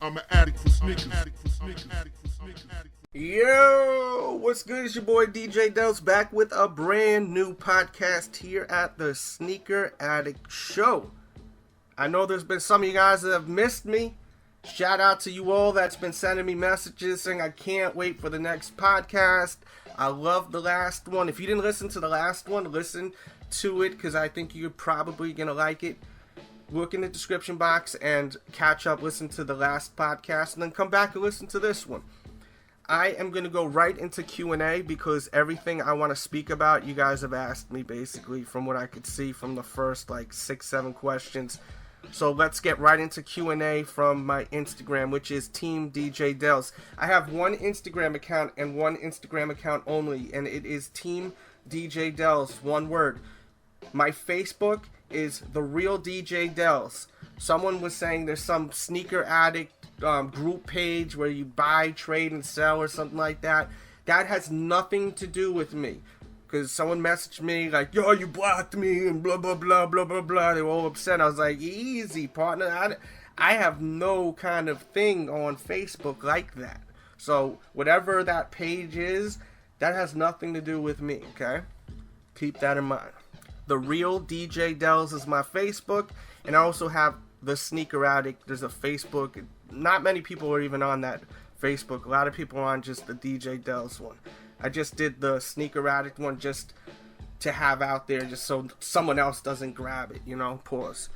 I'm an addict for sneakers. Yo, what's good? It's your boy DJ Delz back with a brand new podcast here at the Sneaker Addict Show. I know there's been some of you guys that have missed me. Shout out to you all that's been sending me messages saying I can't wait for the next podcast. I love the last one. If you didn't listen to the last one, listen to it because I think you're probably going to like it. Look in the description box and catch up, listen to the last podcast, and then come back and listen to this one. I am going to go right into Q&A because everything I want to speak about, you guys have asked me basically from what I could see from the first like 6-7 questions. So let's get right into Q&A from my Instagram, which is Team DJ Delz. I have one Instagram account and one Instagram account only, and it is Team DJ Delz, one word. My Facebook is The Real DJ Delz. Someone was saying there's some sneaker addict group page where you buy, trade, and sell or something like that. That has nothing to do with me. Because someone messaged me like, yo, you blocked me and blah, blah, blah, blah, blah, blah. They were all upset. I was like, easy, partner. I have no kind of thing on Facebook like that. So whatever that page is, that has nothing to do with me, okay? Keep that in mind. The Real DJ Delz is my Facebook, and I also have the Sneaker Addict. There's a Facebook. Not many people are even on that Facebook. A lot of people are on just the DJ Delz one. I just did the Sneaker Addict one just to have out there, just so someone else doesn't grab it, you know, pause.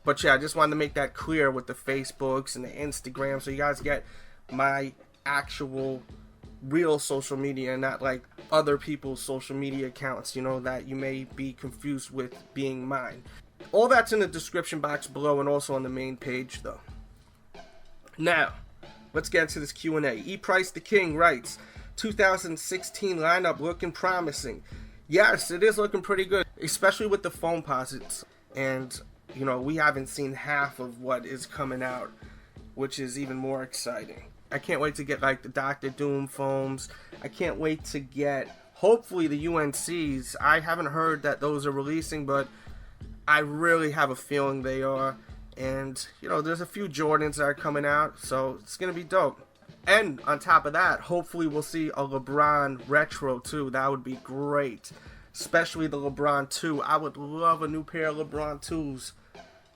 But yeah, I just wanted to make that clear with the Facebooks and the Instagram, so you guys get my actual real social media and not like other people's social media accounts, you know, that you may be confused with being mine. All that's in the description box below and also on the main page though. Now, let's get into this Q&A. E-Price the King writes, 2016 lineup looking promising. Yes, it is looking pretty good, especially with the foam posits. And, you know, we haven't seen half of what is coming out, which is even more exciting. I can't wait to get like the Dr. Doom foams. I can't wait to get, hopefully, the UNCs. I haven't heard that those are releasing, but I really have a feeling they are. And, you know, there's a few Jordans that are coming out, so it's going to be dope. And on top of that, hopefully we'll see a LeBron retro too. That would be great. Especially the LeBron 2. I would love a new pair of LeBron 2s.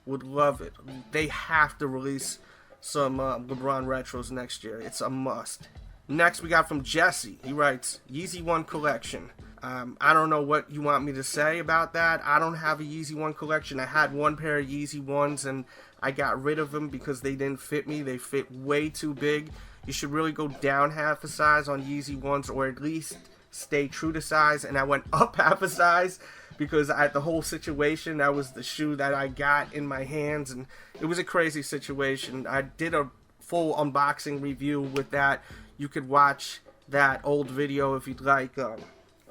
Would love it. They have to release some LeBron retros next year. It's a must. Next we got from Jesse. He writes, Yeezy 1 collection. I don't know what you want me to say about that. I don't have a Yeezy 1 collection. I had one pair of Yeezy 1s and I got rid of them because they didn't fit me. They fit way too big. You should really go down half a size on Yeezy 1s or at least stay true to size. And I went up half a size because the whole situation, that was the shoe that I got in my hands, and it was a crazy situation. I did a full unboxing review with that. You could watch that old video if you'd like.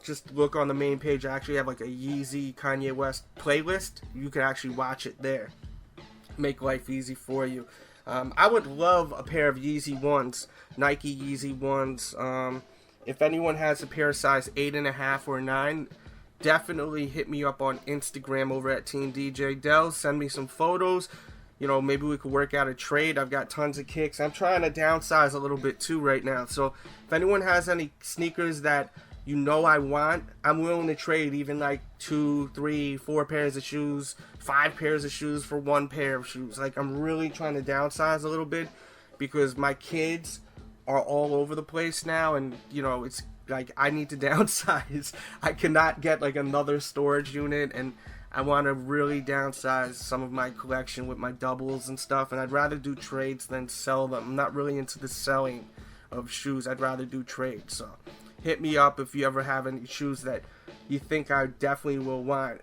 Just look on the main page. I actually have like a Yeezy Kanye West playlist. You can actually watch it there. Make life easy for you. I would love a pair of Yeezy 1s, Nike Yeezy 1s. If anyone has a pair of size 8.5 or 9, definitely hit me up on Instagram over at Team DJ Delz. Send me some photos. You know, maybe we could work out a trade. I've got tons of kicks. I'm trying to downsize a little bit too right now. So if anyone has any sneakers that you know I want, I'm willing to trade even like 2, 3, 4 pairs of shoes, 5 pairs of shoes for 1 pair of shoes. Like, I'm really trying to downsize a little bit because my kids are all over the place now, and you know, it's like I need to downsize. I cannot get like another storage unit, and I want to really downsize some of my collection with my doubles and stuff, and I'd rather do trades than sell them. I'm not really into the selling of shoes. I'd rather do trades. So hit me up if you ever have any shoes that you think I definitely will want.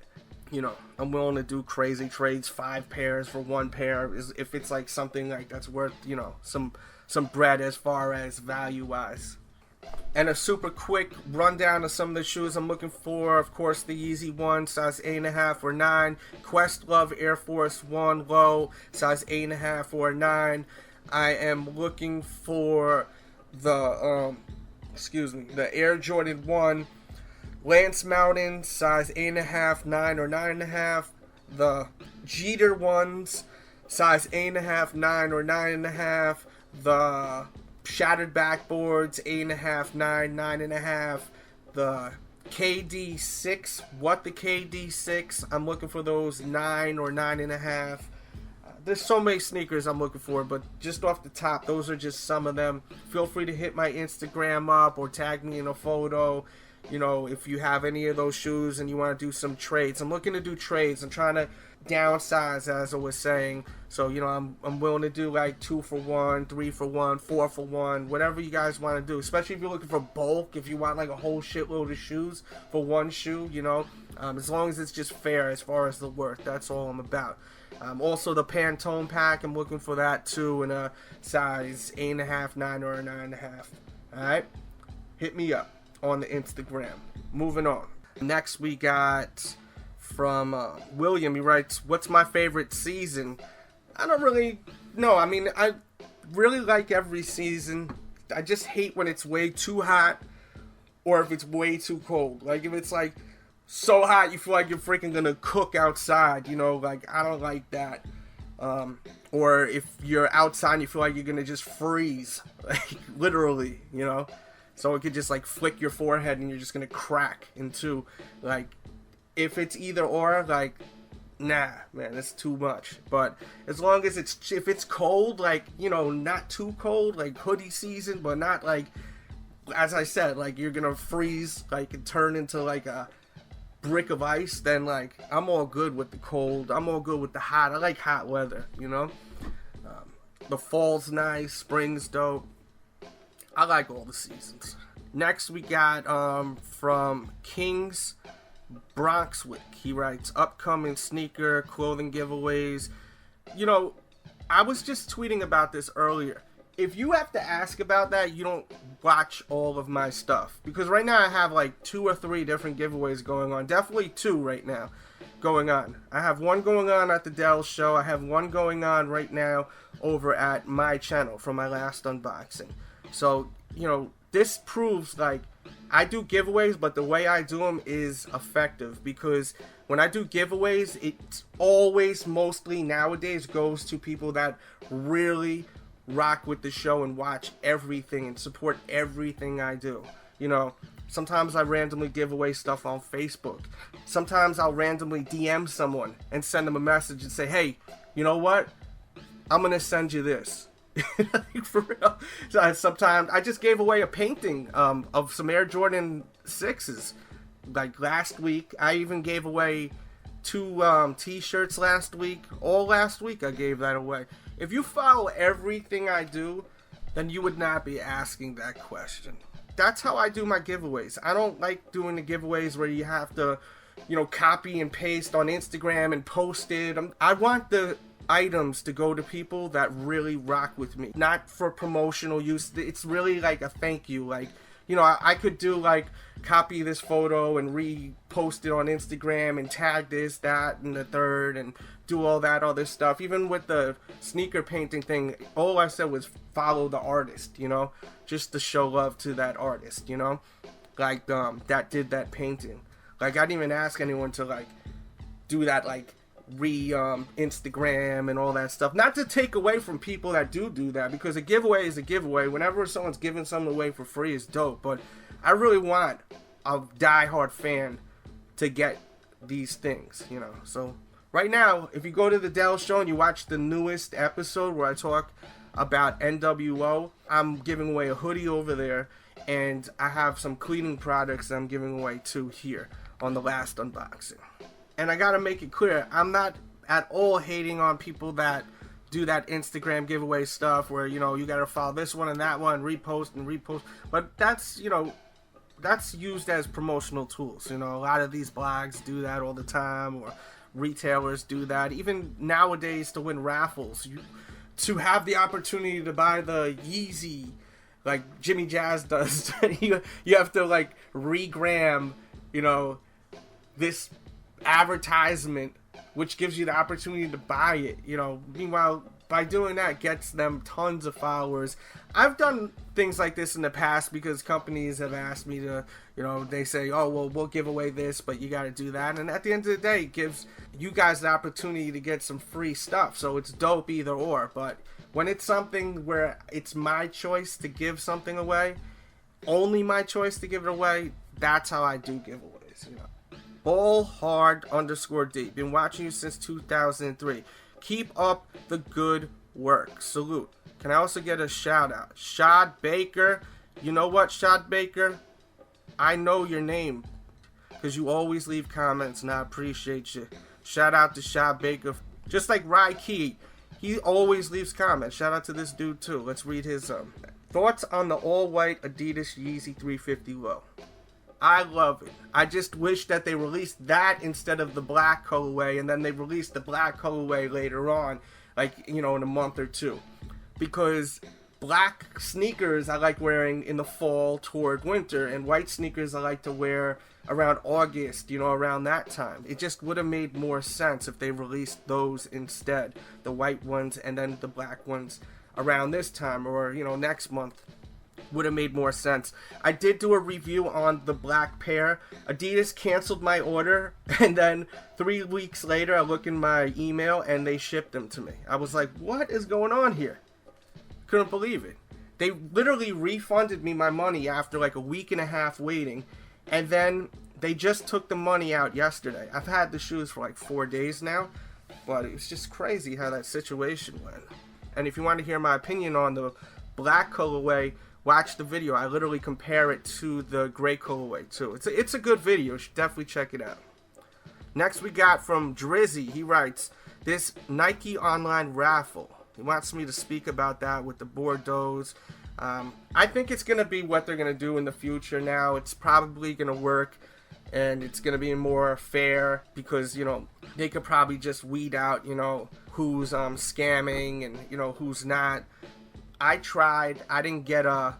You know, I'm willing to do crazy trades, 5 pairs for 1 pair, if it's like something like that's worth, you know, some bread as far as value wise. And a super quick rundown of some of the shoes I'm looking for. Of course, the Yeezy 1, size 8.5 or 9. Questlove Air Force 1 low, size 8.5 or 9. I am looking for the Air Jordan 1 Lance Mountain, size 8.5, 9 or 9.5. The Jeter ones, size 8.5, 9 or 9.5. the shattered backboards, 8.5, 9, 9.5, the KD6, what the KD6, I'm looking for those 9 or 9.5. There's so many sneakers I'm looking for, but just off the top, those are just some of them. Feel free to hit my Instagram up or tag me in a photo. You know, if you have any of those shoes and you want to do some trades. I'm looking to do trades. I'm trying to downsize, as I was saying. So, you know, I'm willing to do like 2 for 1, 3 for 1, 4 for 1, whatever you guys want to do. Especially if you're looking for bulk, if you want like a whole shitload of shoes for one shoe, you know. As long as it's just fair as far as the worth. That's all I'm about. Also, the Pantone pack, I'm looking for that too in a size 8.5, 9, or a 9.5. Alright? Hit me up on the Instagram. Moving on. Next, we got from William. He writes, what's my favorite season? I don't really know. I mean, I really like every season. I just hate when it's way too hot or if it's way too cold. Like, if it's like so hot you feel like you're freaking gonna cook outside, you know, like I don't like that. Or if you're outside and you feel like you're gonna just freeze, like literally, you know, so it could just like flick your forehead and you're just gonna crack in two. Like, if it's either or, like, nah, man, it's too much. But as long as if it's cold, like, you know, not too cold, like hoodie season, but not like, as I said, like you're gonna freeze, like and turn into like a brick of ice, then like I'm all good with the cold. I'm all good with the hot. I like hot weather, you know. The fall's nice, spring's dope. I like all the seasons. Next we got from Kings Bronxwick. He writes, upcoming sneaker clothing giveaways. You know, I was just tweeting about this earlier. If you have to ask about that, you don't watch all of my stuff. Because right now I have like 2 or 3 different giveaways going on. Definitely 2 right now going on. I have one going on at the Delz show. I have one going on right now over at my channel from my last unboxing. So, you know, this proves like I do giveaways, but the way I do them is effective. Because when I do giveaways, it always mostly nowadays goes to people that really rock with the show and watch everything and support everything I do. You know, sometimes I randomly give away stuff on Facebook. Sometimes I'll randomly DM someone and send them a message and say, hey, you know what? I'm gonna send you this. For real. So sometimes I just gave away a painting of some Air Jordan 6s like last week. I even gave away 2 t-shirts last week. All last week I gave that away. If you follow everything I do, then you would not be asking that question. That's how I do my giveaways. I don't like doing the giveaways where you have to, you know, copy and paste on Instagram and post it. I want the items to go to people that really rock with me, not for promotional use. It's really like a thank you. Like, you know, I could do like copy this photo and repost it on Instagram and tag this, that, and the third, and do all that other stuff. Even with the sneaker painting thing, all I said was follow the artist, you know, just to show love to that artist, you know, like that did that painting. Like, I didn't even ask anyone to like do that, like Instagram and all that stuff. Not to take away from people that do that, because a giveaway is a giveaway. Whenever someone's giving something away for free, is dope. But I really want a diehard fan to get these things, you know. So right now, if you go to the Delz show and you watch the newest episode where I talk about NWO, I'm giving away a hoodie over there, and I have some cleaning products that I'm giving away too here on the last unboxing. And I gotta make it clear, I'm not at all hating on people that do that Instagram giveaway stuff where, you know, you gotta follow this one and that one, repost and repost. But that's, you know, that's used as promotional tools. You know, a lot of these blogs do that all the time, or retailers do that. Even nowadays, to win raffles, to have the opportunity to buy the Yeezy, like Jimmy Jazz does, you have to like regram, you know, this advertisement, which gives you the opportunity to buy it, you know. Meanwhile, by doing that, gets them tons of followers. I've done things like this in the past because companies have asked me to, you know, they say, oh, well, we'll give away this, but you got to do that. And at the end of the day, it gives you guys the opportunity to get some free stuff. So it's dope either or. But When it's something where it's my choice to give something away, only my choice to give it away, that's how I do giveaways, you know. Ball hard _ Been watching you since 2003. Keep up the good work. Salute. Can I also get a shout out? Shad Baker. You know what, Shad Baker? I know your name because you always leave comments and I appreciate you. Shout out to Shad Baker. Just like Rai Key, he always leaves comments. Shout out to this dude too. Let's read his thoughts on the all-white Adidas Yeezy 350 Low. I love it. I just wish that they released that instead of the black colorway, and then they released the black colorway later on, like, you know, in a month or two. Because black sneakers I like wearing in the fall toward winter, and white sneakers I like to wear around August, you know, around that time. It just would have made more sense if they released those instead. The white ones and then the black ones around this time, or, you know, next month. Would have made more sense. I did do a review on the black pair. Adidas canceled my order, and then 3 weeks later I look in my email and they shipped them to me. I was like, what is going on here? Couldn't believe it. They literally refunded me my money after like a week and a half waiting, and then they just took the money out yesterday. I've had the shoes for like 4 days now, but it was just crazy how that situation went. And if you want to hear my opinion on the black colorway, watch the video. I literally compare it to the gray colorway too. It's a good video. You should definitely check it out. Next we got from Drizzy. He writes, this Nike online raffle. He wants me to speak about that with the Bordeaux's. I think it's going to be what they're going to do in the future now. It's probably going to work, and it's going to be more fair because, you know, they could probably just weed out, you know, who's scamming and, you know, who's not. I tried. I didn't get a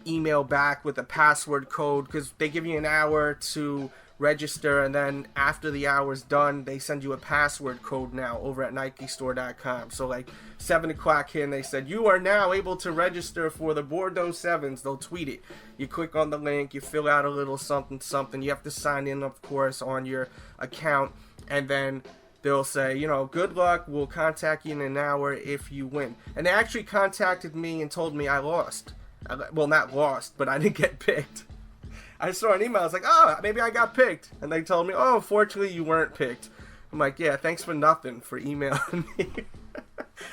email back with a password code because they give you an hour to register, and then after the hour's done, they send you a password code now over at NikeStore.com. So like 7 o'clock here, and they said, you are now able to register for the Bordeaux 7s. They'll tweet it. You click on the link, you fill out a little something, something. You have to sign in, of course, on your account, and then they'll say, you know, good luck, we'll contact you in an hour if you win. And they actually contacted me and told me I lost. Well, not lost, but I didn't get picked. I saw an email, I was like, oh, maybe I got picked. And they told me, oh, unfortunately you weren't picked. I'm like, yeah, thanks for nothing for emailing me.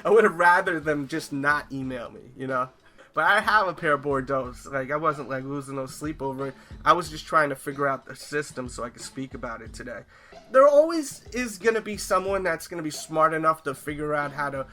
I would have rather them just not email me, you know. But I have a pair of Bordeaux. Like, I wasn't like losing no sleep over it. I was just trying to figure out the system so I could speak about it today. There always is going to be someone that's going to be smart enough to figure out how to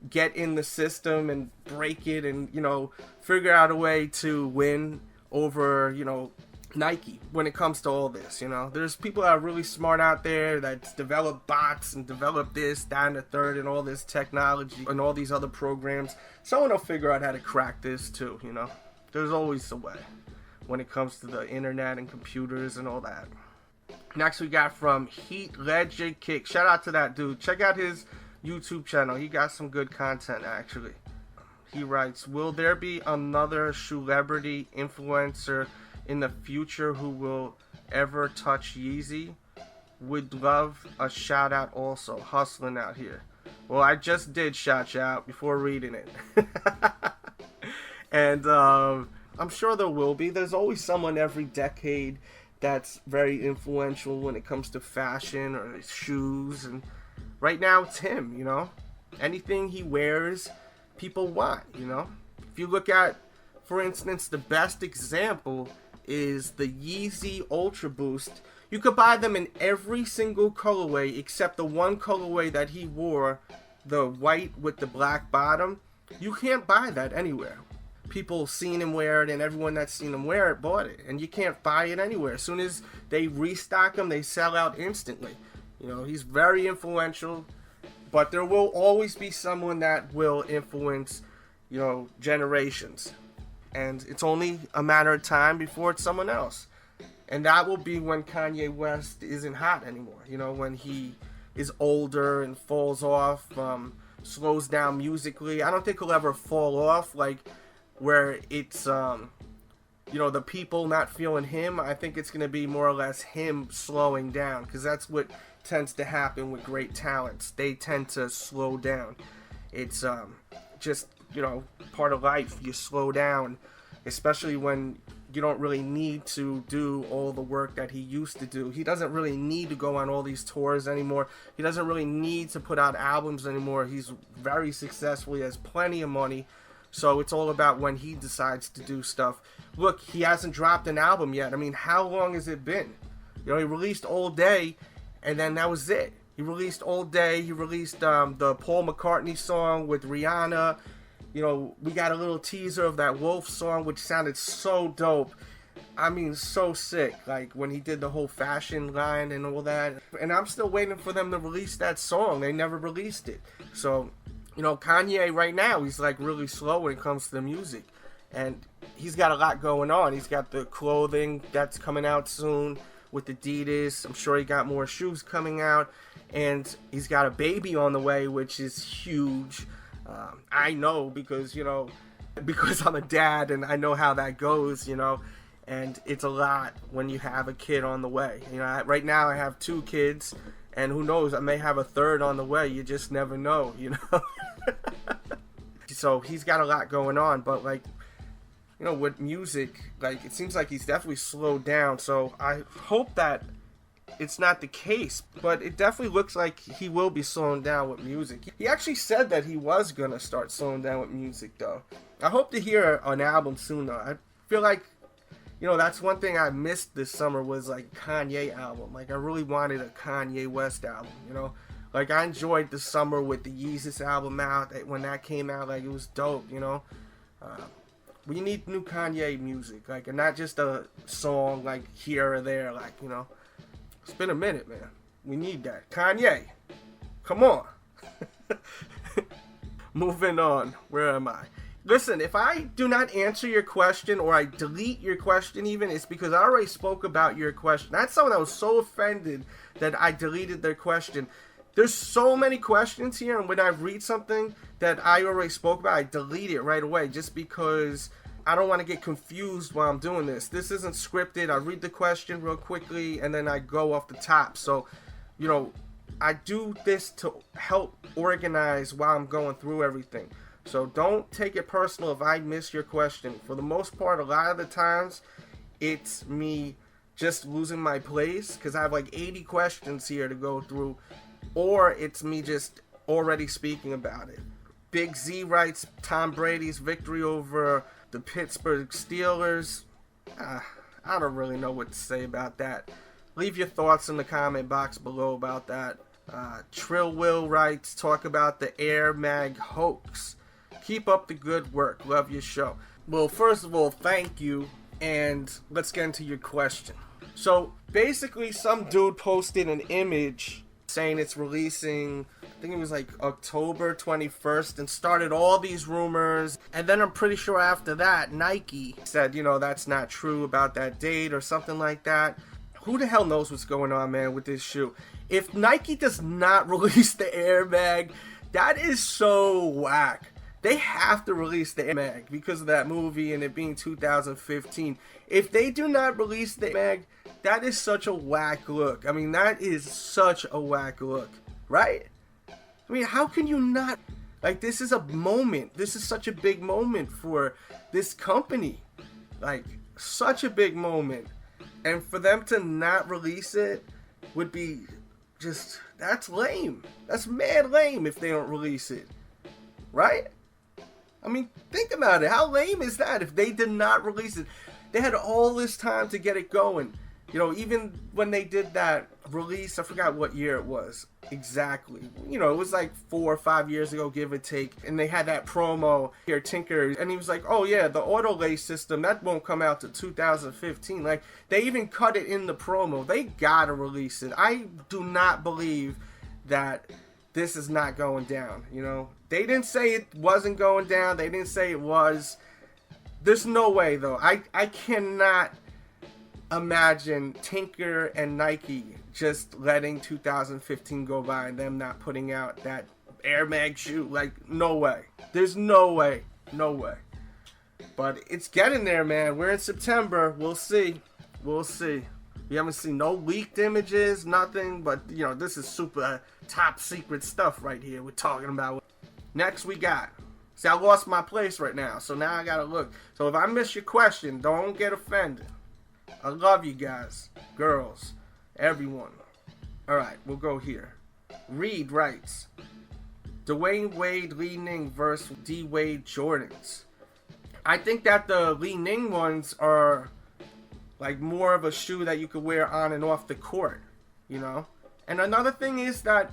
get in the system and break it and, you know, figure out a way to win over, you know, Nike when it comes to all this. You know, there's people that are really smart out there that's develop bots and develop this, that, and the third, and all this technology and all these other programs. Someone will figure out how to crack this too, you know. There's always a way when it comes to the internet and computers and all that. Next we got from Heat Legend Kick. Shout out to that dude. Check out his YouTube channel. He got some good content actually. He writes, will there be another celebrity influencer in the future who will ever touch Yeezy? Would love a shout out also. Hustling out here. Well, I just did shout you out before reading it. And I'm sure there will be. There's always someone every decade that's very influential when it comes to fashion or shoes. And right now it's him, you know. Anything he wears, people want, you know. If you look at, for instance, the best example is the Yeezy Ultra Boost. You could buy them in every single colorway except the one colorway that he wore, the white with the black bottom. You can't buy that anywhere. People seen him wear it, and everyone that's seen him wear it bought it, and you can't buy it anywhere. As soon as they restock them, they sell out instantly. You know, he's very influential, but there will always be someone that will influence, you know, generations. And it's only a matter of time before it's someone else. And that will be when Kanye West isn't hot anymore. You know, when he is older and falls off, slows down musically. I don't think he'll ever fall off, like, where it's, you know, the people not feeling him. I think it's going to be more or less him slowing down, because that's what tends to happen with great talents. They tend to slow down. It's, just, part of life. You slow down, especially when you don't really need to do all the work that he used to do. He doesn't really need to go on all these tours anymore. He doesn't really need to put out albums anymore. He's very successful. He has plenty of money. So it's all about when he decides to do stuff. Look, he hasn't dropped an album yet. I mean, how long has it been? He released All Day, and then that was it. He released All Day. He released the Paul McCartney song with Rihanna. We got a little teaser of that Wolf song, which sounded so dope. I mean, so sick. Like, when he did the whole fashion line and all that. And I'm still waiting for them to release that song. They never released it. So, Kanye right now, he's like really slow when it comes to the music. And he's got a lot going on. He's got the clothing that's coming out soon with Adidas. I'm sure he got more shoes coming out. And he's got a baby on the way, which is huge. I know because I'm a dad and I know how that goes, and it's a lot when you have a kid on the way. Right now I have 2 kids, and who knows, I may have a 3rd on the way. You just never know, So he's got a lot going on, but with music, it seems like he's definitely slowed down. So I hope that it's not the case, but it definitely looks like he will be slowing down with music. He actually said that he was gonna start slowing down with music, though. I hope to hear an album soon, though. I feel like, that's one thing I missed this summer was Kanye album. I really wanted a Kanye West album, I enjoyed the summer with the Yeezy album out. When that came out, it was dope, We need new Kanye music, and not just a song here or there, It's been a minute, man. We need that. Kanye, come on. Moving on. Where am I? Listen, if I do not answer your question or I delete your question even, it's because I already spoke about your question. That's someone that was so offended that I deleted their question. There's so many questions here, and when I read something that I already spoke about, I delete it right away just because I don't want to get confused while I'm doing this. This isn't scripted. I read the question real quickly and then I go off the top. So, I do this to help organize while I'm going through everything. So don't take it personal if I miss your question. For the most part, a lot of the times, it's me just losing my place because I have 80 questions here to go through. Or it's me just already speaking about it. Big Z writes Tom Brady's victory over the Pittsburgh Steelers. I don't really know what to say about that. Leave your thoughts in the comment box below about that. Trill Will writes, talk about the Air Mag hoax. Keep up the good work. Love your show. Well, first of all, thank you. And let's get into your question. So, basically, some dude posted an image saying it's releasing, I think it was October 21st, and started all these rumors. And then I'm pretty sure after that, Nike said, that's not true about that date or something like that. Who the hell knows what's going on, man, with this shoe? If Nike does not release the Air Mag, that is so whack. They have to release the Air Mag because of that movie and it being 2015. If they do not release the Air Mag, that is such a whack look. I mean, that is such a whack look, right? I mean, how can you not? This is a moment. This is such a big moment for this company. Such a big moment. And for them to not release it would be just, that's lame. That's mad lame if they don't release it. Right? I mean, think about it. How lame is that if they did not release it? They had all this time to get it going. Even when they did that release, I forgot what year it was exactly. It was 4 or 5 years ago, give or take. And they had that promo here, Tinker. And he was like, oh yeah, the auto lace system, that won't come out to 2015. They even cut it in the promo. They gotta release it. I do not believe that this is not going down, They didn't say it wasn't going down. They didn't say it was. There's no way, though. I cannot imagine Tinker and Nike just letting 2015 go by and them not putting out that Air Mag shoe. No way. There's no way. No way. But it's getting there, man. We're in September. We'll see. We'll see. We haven't seen no leaked images, nothing. But, this is super top secret stuff right here we're talking about. Next, we got See, I lost my place right now, so now I gotta look. So if I miss your question, don't get offended. I love you guys, girls, everyone. Alright, we'll go here. Reed writes, Dwayne Wade Li Ning versus D Wade Jordans. I think that the Li Ning ones are like more of a shoe that you could wear on and off the court, you know? And another thing is that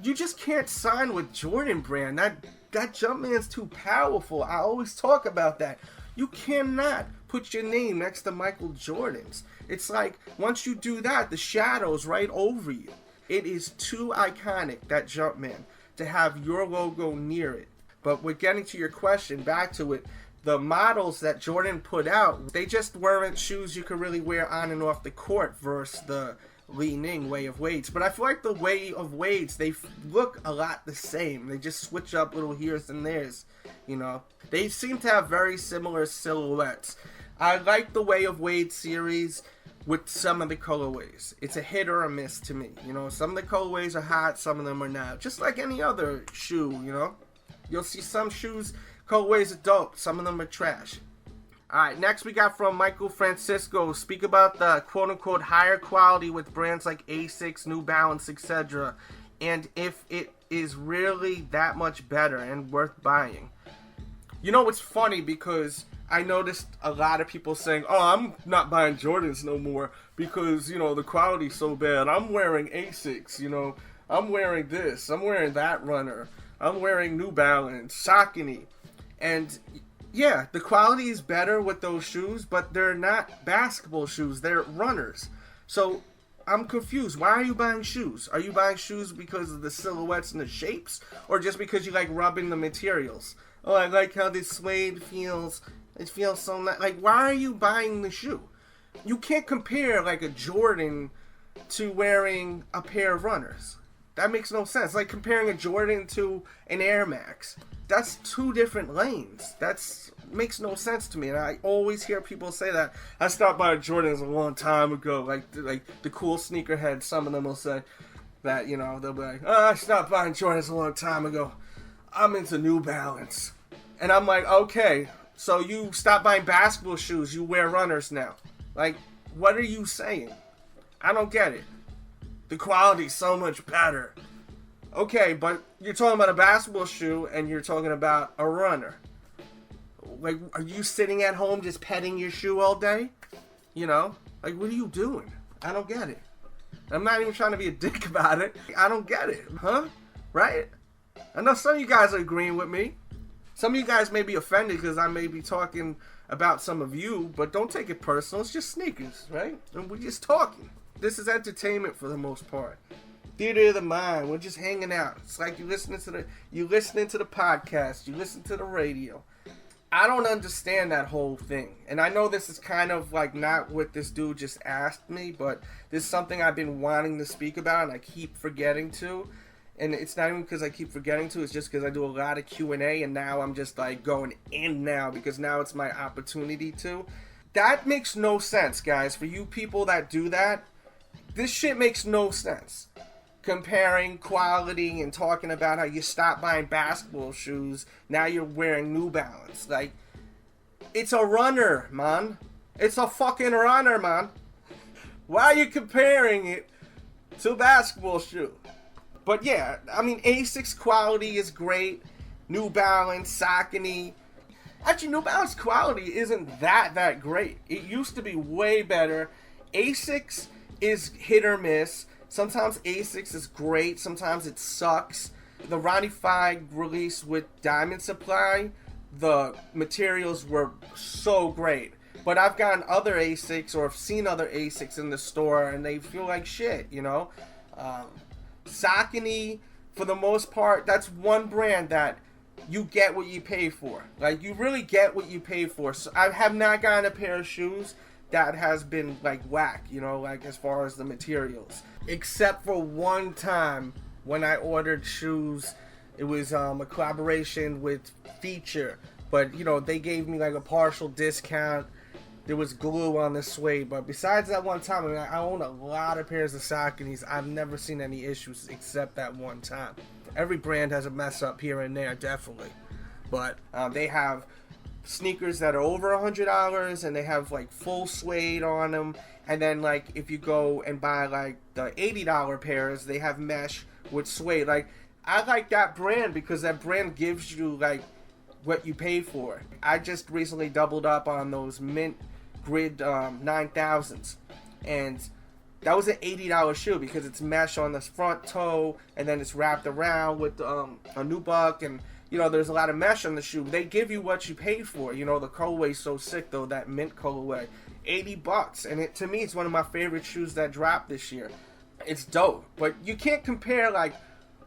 you just can't sign with Jordan Brand. That Jumpman's too powerful. I always talk about that. You cannot put your name next to Michael Jordan's. It's like, once you do that, the shadow's right over you. It is too iconic, that Jumpman, to have your logo near it. But we're getting to your question, back to it. The models that Jordan put out, they just weren't shoes you could really wear on and off the court versus the Li Ning Way of Wades. But I feel like the Way of Wades, they look a lot the same. They just switch up little here's and there's, you know. They seem to have very similar silhouettes. I like the Way of Wade series with some of the colorways. It's a hit or a miss to me, you know. Some of the colorways are hot, some of them are not. Just like any other shoe, you know. You'll see some shoes, colorways are dope, some of them are trash. Alright, next we got from Michael Francisco. Speak about the quote-unquote higher quality with brands like Asics, New Balance, etc. And if it is really that much better and worth buying. You know, it's funny because I noticed a lot of people saying, oh, I'm not buying Jordans no more because, you know, the quality's so bad. I'm wearing Asics, you know. I'm wearing this. I'm wearing that runner. I'm wearing New Balance, Saucony. And yeah, the quality is better with those shoes, but they're not basketball shoes. They're runners. So I'm confused. Why are you buying shoes? Are you buying shoes because of the silhouettes and the shapes? Or just because you like rubbing the materials? Oh, I like how this suede feels. It feels so nice. Like, why are you buying the shoe? You can't compare like a Jordan to wearing a pair of runners. That makes no sense. Like comparing a Jordan to an Air Max. That's two different lanes. That's makes no sense to me. And I always hear people say that. I stopped buying Jordans a long time ago. Like the cool sneakerheads, some of them will say that, you know, they'll be like, oh, I stopped buying Jordans a long time ago. I'm into New Balance. And I'm like, okay, so you stopped buying basketball shoes. You wear runners now. Like, what are you saying? I don't get it. The quality's so much better. Okay, but you're talking about a basketball shoe and you're talking about a runner. Like, are you sitting at home just petting your shoe all day? You know? Like, what are you doing? I don't get it. I'm not even trying to be a dick about it. I don't get it. Huh? Right? I know some of you guys are agreeing with me. Some of you guys may be offended because I may be talking about some of you, but don't take it personal. It's just sneakers, right? And we're just talking. This is entertainment for the most part. Theater of the mind. We're just hanging out. It's like you listening to the podcast. You listen to the radio. I don't understand that whole thing. And I know this is kind of like not what this dude just asked me, but this is something I've been wanting to speak about and I keep forgetting to. And it's not even because I keep forgetting to. It's just because I do a lot of Q&A and now I'm just like going in now because now it's my opportunity to. That makes no sense, guys. For you people that do that, this shit makes no sense. Comparing quality and talking about how you stopped buying basketball shoes, now you're wearing New Balance. Like, it's a runner, man. It's a fucking runner, man. Why are you comparing it to a basketball shoe? But yeah, I mean, Asics quality is great. New Balance, Saucony. Actually, New Balance quality isn't that great. It used to be way better. Asics is hit or miss. Sometimes Asics is great. Sometimes it sucks. The Ronnie Fieg release with Diamond Supply, the materials were so great. But I've gotten other Asics or have seen other Asics in the store and they feel like shit, you know? Saucony, for the most part, that's one brand that you get what you pay for. Like, you really get what you pay for. So I have not gotten a pair of shoes that has been, like, whack, you know, like, as far as the materials. Except for one time when I ordered shoes. It was a collaboration with Feature. But, you know, they gave me, like, a partial discount. There was glue on the suede, but besides that one time, I mean, I own a lot of pairs of Sauconys. I've never seen any issues except that one time. Every brand has a mess up here and there, definitely. But they have sneakers that are over $100, and they have like full suede on them. And then like if you go and buy like the $80 pairs, they have mesh with suede. Like, I like that brand because that brand gives you like what you pay for. I just recently doubled up on those mint grid 9000s, and that was an $80 shoe because it's mesh on the front toe, and then it's wrapped around with a nubuck, and you know, there's a lot of mesh on the shoe. They give you what you pay for. You know, the colorway's so sick though, that mint colorway. $80, and to me, it's one of my favorite shoes that dropped this year. It's dope, but you can't compare like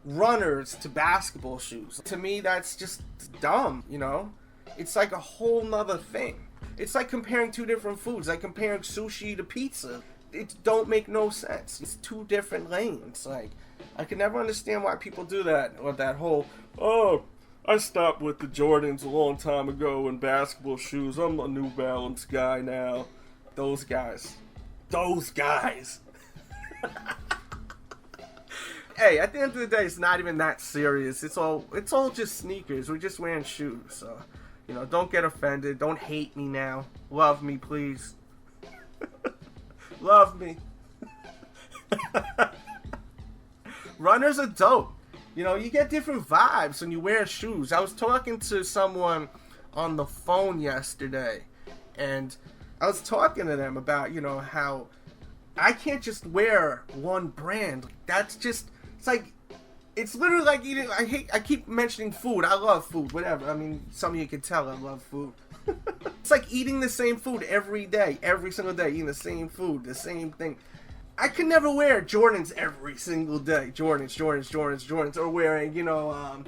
runners to basketball shoes. To me, that's just dumb, you know? It's like a whole nother thing. It's like comparing two different foods, like comparing sushi to pizza. It don't make no sense. It's two different lanes. Like, I can never understand why people do that, or that whole, oh, I stopped with the Jordans a long time ago in basketball shoes. I'm a New Balance guy now. Those guys. Hey, at the end of the day, it's not even that serious. It's all just sneakers. We're just wearing shoes. So, you know, don't get offended. Don't hate me now. Love me, please. Love me. Runners are dope. You know, you get different vibes when you wear shoes. I was talking to someone on the phone yesterday, and I was talking to them about, you know, how I can't just wear one brand. That's just, it's like, it's literally like eating, I keep mentioning food. I love food, whatever. I mean, some of you can tell I love food. It's like eating the same food every day, every single day, eating the same food, the same thing. I can never wear Jordans every single day. Jordans, or wearing, you know,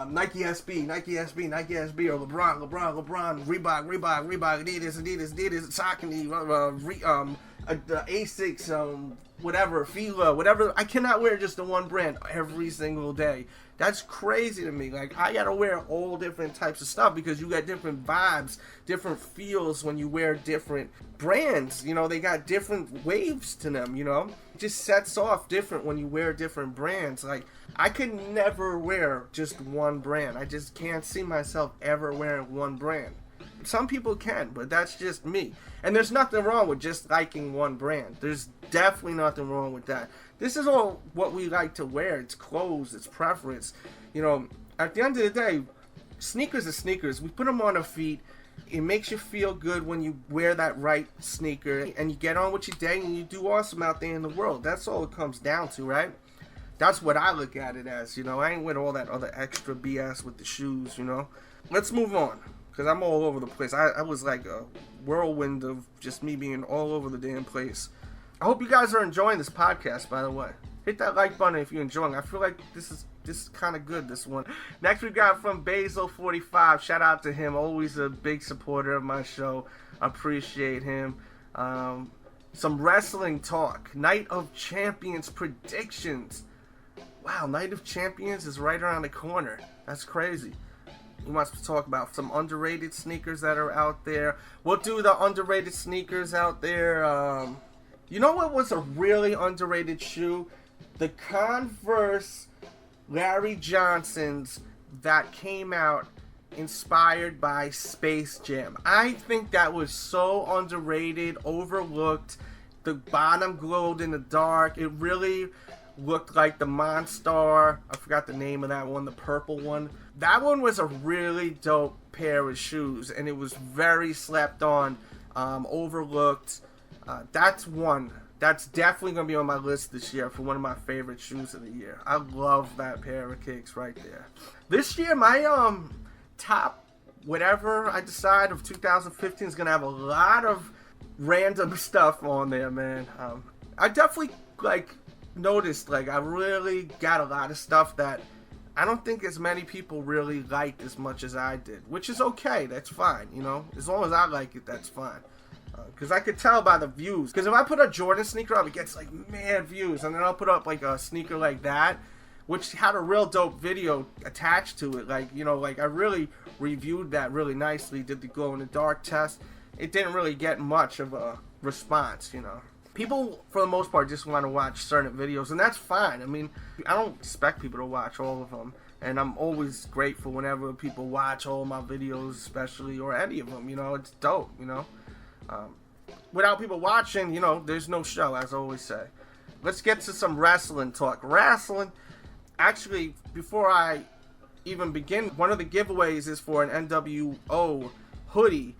Nike SB, or LeBron, Reebok, Adidas, Saucony, Asics, whatever, Fila, whatever. I cannot wear just the one brand every single day. That's crazy to me. Like, I gotta wear all different types of stuff because you got different vibes, different feels when you wear different brands. You know, they got different waves to them, you know? It just sets off different when you wear different brands. Like, I could never wear just one brand. I just can't see myself ever wearing one brand. Some people can, but that's just me. And there's nothing wrong with just liking one brand. There's definitely nothing wrong with that. This is all what we like to wear. It's clothes, it's preference. You know, at the end of the day, sneakers are sneakers. We put them on our feet. It makes you feel good when you wear that right sneaker, and you get on with your day and you do awesome out there in the world. That's all it comes down to, right? That's what I look at it as, you know. I ain't with all that other extra BS with the shoes, you know. Let's move on, because I'm all over the place. I was like a whirlwind of just me being all over the damn place. I hope you guys are enjoying this podcast, by the way. Hit that like button if you're enjoying. I feel like this is kind of good, this one. Next we got from Basil45. Shout out to him. Always a big supporter of my show. I appreciate him. Some wrestling talk. Night of Champions predictions. Wow, Night of Champions is right around the corner. That's crazy. He wants to talk about some underrated sneakers that are out there. We'll do the underrated sneakers out there. You know what was a really underrated shoe? The Converse Larry Johnsons that came out inspired by Space Jam. I think that was so underrated, overlooked. The bottom glowed in the dark. It really looked like the Monstar. I forgot the name of that one, the purple one. That one was a really dope pair of shoes, and it was very slept on, overlooked. That's one. That's definitely going to be on my list this year for one of my favorite shoes of the year. I love that pair of kicks right there. This year, my top whatever I decide of 2015 is going to have a lot of random stuff on there, man. I definitely, noticed, I really got a lot of stuff that I don't think as many people really liked as much as I did. Which is okay. That's fine, you know? As long as I like it, that's fine. Because I could tell by the views. Because if I put a Jordan sneaker up, it gets mad views. And then I'll put up a sneaker like that, which had a real dope video attached to it. I really reviewed that really nicely. Did the glow in the dark test. It didn't really get much of a response, you know. People, for the most part, just want to watch certain videos, and that's fine. I mean, I don't expect people to watch all of them. And I'm always grateful whenever people watch all my videos, especially, or any of them. It's dope, Without people watching, there's no show, as I always say. Let's get to some wrestling talk. Wrestling, actually, before I even begin, one of the giveaways is for an NWO hoodie.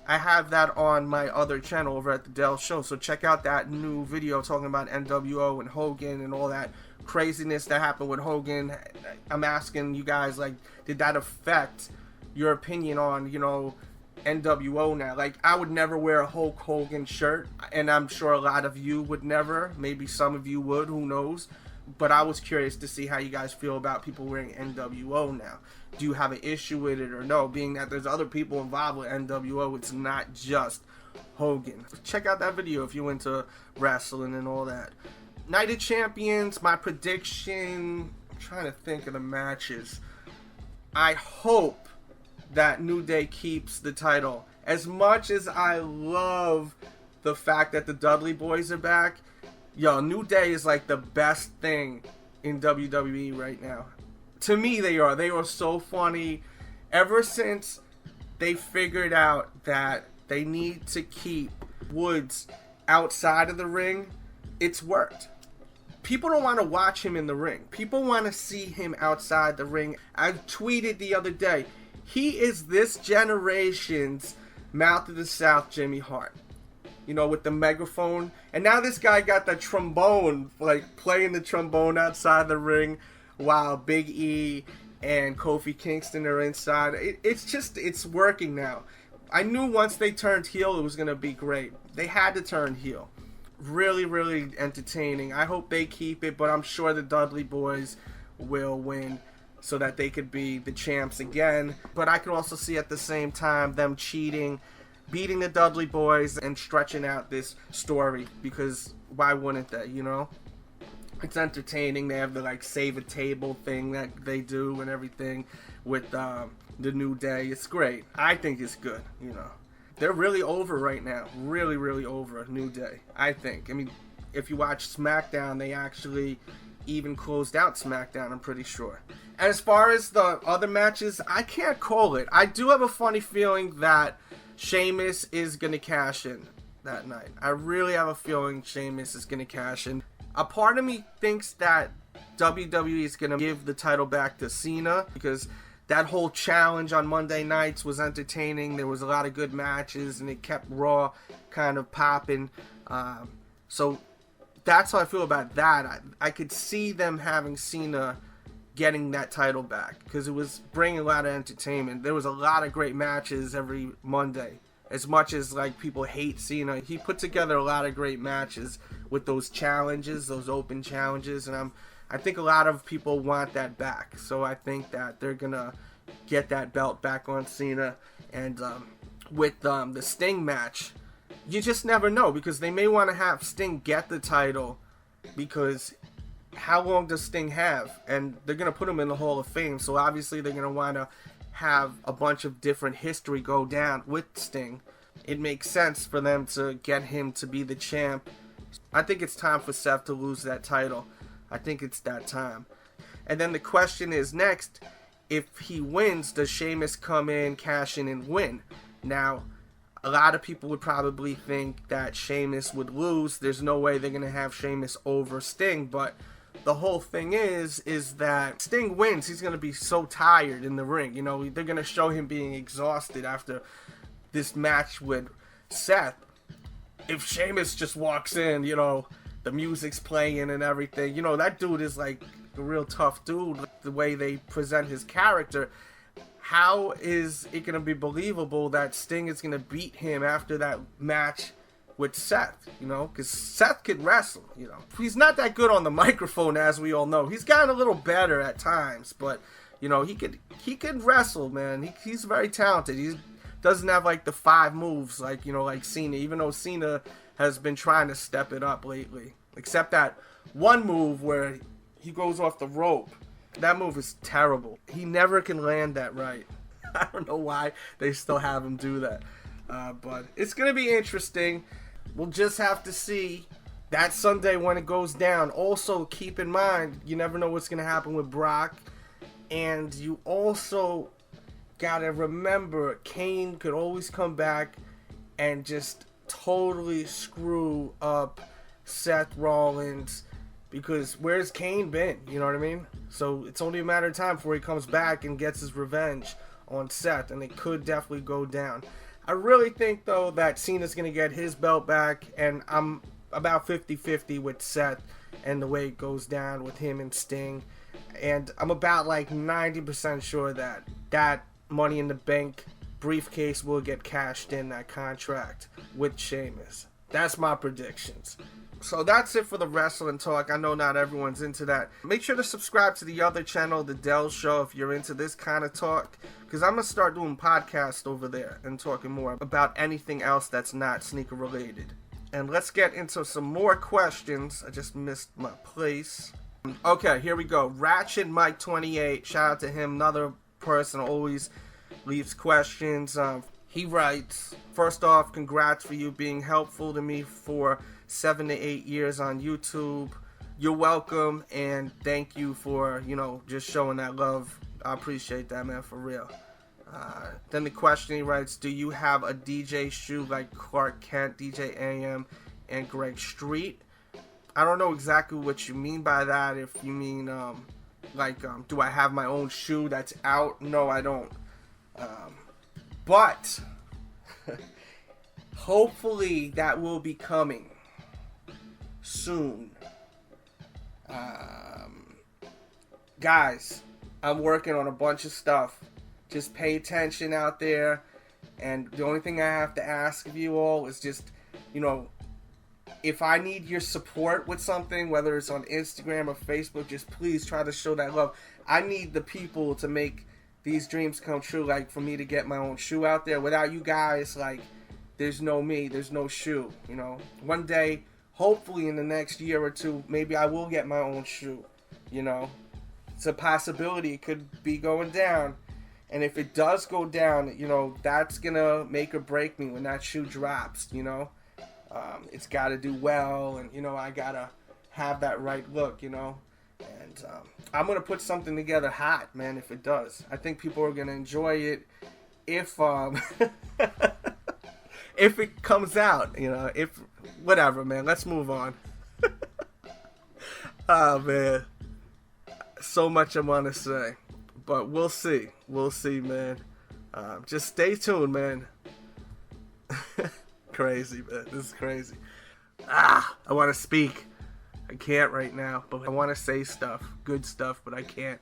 I have that on my other channel over at the Delz Show, so check out that new video talking about NWO and Hogan and all that craziness that happened with Hogan. I'm asking you guys, did that affect your opinion on, NWO now? I would never wear a Hulk Hogan shirt, and I'm sure a lot of you would never. Maybe some of you would, who knows? But I was curious to see how you guys feel about people wearing NWO now. Do you have an issue with it or no? Being that there's other people involved with NWO, it's not just Hogan. Check out that video if you're into wrestling and all that. Night of Champions, my prediction, I'm trying to think of the matches. I hope that New Day keeps the title. As much as I love the fact that the Dudley Boys are back, New Day is the best thing in WWE right now. To me, they are. They are so funny. Ever since they figured out that they need to keep Woods outside of the ring, it's worked. People don't want to watch him in the ring. People want to see him outside the ring. I tweeted the other day, he is this generation's Mouth of the South Jimmy Hart. With the megaphone. And now this guy got the trombone, playing the trombone outside the ring while Big E and Kofi Kingston are inside. It's working now. I knew once they turned heel, it was going to be great. They had to turn heel. Really, really entertaining. I hope they keep it, but I'm sure the Dudley Boys will win so that they could be the champs again. But I could also see at the same time them cheating, beating the Dudley Boys, and stretching out this story, because why wouldn't they, It's entertaining. They have the save a table thing that they do and everything with the New Day. It's great. I think it's good, They're really over right now. Really, really over New Day, I think. I mean, if you watch SmackDown, they actually even closed out SmackDown, I'm pretty sure. And as far as the other matches, I can't call it. I do have a funny feeling that Sheamus is going to cash in that night. I really have a feeling Sheamus is going to cash in. A part of me thinks that WWE is going to give the title back to Cena, because that whole challenge on Monday nights was entertaining. There was a lot of good matches, and it kept Raw kind of popping. So that's how I feel about that. I could see them having Cena getting that title back, because it was bringing a lot of entertainment. There was a lot of great matches every Monday. As much as people hate Cena, he put together a lot of great matches with those challenges, those open challenges, and I think a lot of people want that back. So I think that they're gonna get that belt back on Cena. And with the Sting match, you just never know, because they may want to have Sting get the title, because how long does Sting have? And they're going to put him in the Hall of Fame, so obviously they're going to want to have a bunch of different history go down with Sting. It makes sense for them to get him to be the champ. I think it's time for Seth to lose that title. I think it's that time. And then the question is next, if he wins, does Sheamus come in, cash in, and win? Now, a lot of people would probably think that Sheamus would lose. There's no way they're going to have Sheamus over Sting, but the whole thing is that Sting wins. He's going to be so tired in the ring. They're going to show him being exhausted after this match with Seth. If Sheamus just walks in, the music's playing and everything, that dude is a real tough dude. The way they present his character, how is it going to be believable that Sting is going to beat him after that match with Seth? Because Seth could wrestle. He's not that good on the microphone, as we all know. He's gotten a little better at times, but he could wrestle, man. He's very talented. He doesn't have the 5 moves like Cena, even though Cena has been trying to step it up lately. Except that one move where he goes off the rope. That move is terrible. He never can land that right. I don't know why they still have him do that. But it's going to be interesting. We'll just have to see that Sunday when it goes down. Also, keep in mind, you never know what's going to happen with Brock And you also gotta remember, Kane could always come back and just totally screw up Seth Rollins, because where's Kane been? You know what I mean? So it's only a matter of time before he comes back and gets his revenge on Seth, and it could definitely go down. I really think, though, that Cena's going to get his belt back, and I'm about 50-50 with Seth and the way it goes down with him and Sting. And I'm about like 90% sure that Money in the Bank briefcase will get cashed in, that contract with Sheamus. That's my predictions. So that's it for the wrestling talk. I know not everyone's into that. Make sure to subscribe to the other channel, the Delz Show, if you're into this kind of talk, because I'm going to start doing podcasts over there and talking more about anything else that's not sneaker related. And let's get into some more questions. I just missed my place. Okay, here we go. Ratchet Mike 28, shout out to him, another person always leaves questions. He writes, first off, congrats for you being helpful to me for 7 to 8 years on YouTube. You're welcome, and thank you for, just showing that love. I appreciate that, man, for real. Then the question he writes, do you have a DJ shoe like Clark Kent, DJ AM, and Greg Street? I don't know exactly what you mean by that. If you mean, do I have my own shoe that's out? No, I don't. But hopefully that will be coming soon. Guys, I'm working on a bunch of stuff. Just pay attention out there. And the only thing I have to ask of you all is just, if I need your support with something, whether it's on Instagram or Facebook, just please try to show that love. I need the people to make these dreams come true, like for me to get my own shoe out there. Without you guys, there's no me, there's no shoe, One day, hopefully in the next year or two, maybe I will get my own shoe, It's a possibility. It could be going down. And if it does go down, that's going to make or break me when that shoe drops, It's got to do well, and, I got to have that right look, And I'm going to put something together hot, man, if it does. I think people are going to enjoy it if if it comes out, if whatever, man. Let's move on. Oh, man. So much I want to say. But we'll see. We'll see, man. Just stay tuned, man. Crazy, man. This is crazy. I want to speak. I can't right now, but I want to say stuff. Good stuff, but I can't.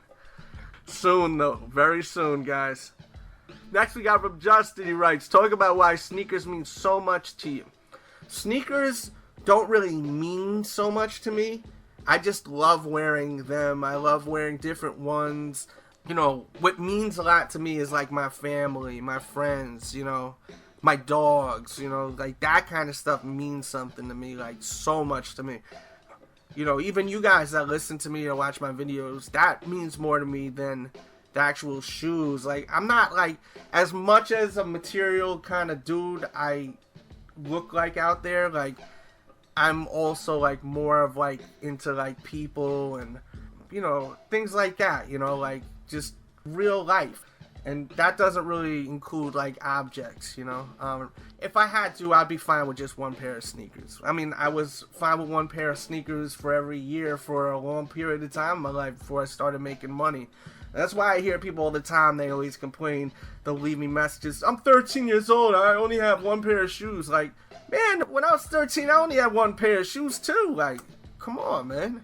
Soon, though. Very soon, guys. Next, we got from Justin. He writes, talk about why sneakers mean so much to you. Sneakers don't really mean so much to me. I just love wearing them. I love wearing different ones. What means a lot to me is like my family, my friends, my dogs, that kind of stuff means something to me, so much to me. Even you guys that listen to me or watch my videos, that means more to me than the actual shoes. I'm not as much as a material kind of dude I look like out there. I'm also more of into people and things like that. Just real life. And that doesn't really include objects. If I had to, I'd be fine with just one pair of sneakers. I mean, I was fine with one pair of sneakers for every year for a long period of time in my life before I started making money. That's why I hear people all the time, they always complain, they'll leave me messages, I'm 13 years old, I only have one pair of shoes. Man, when I was 13, I only had one pair of shoes too. Come on, man,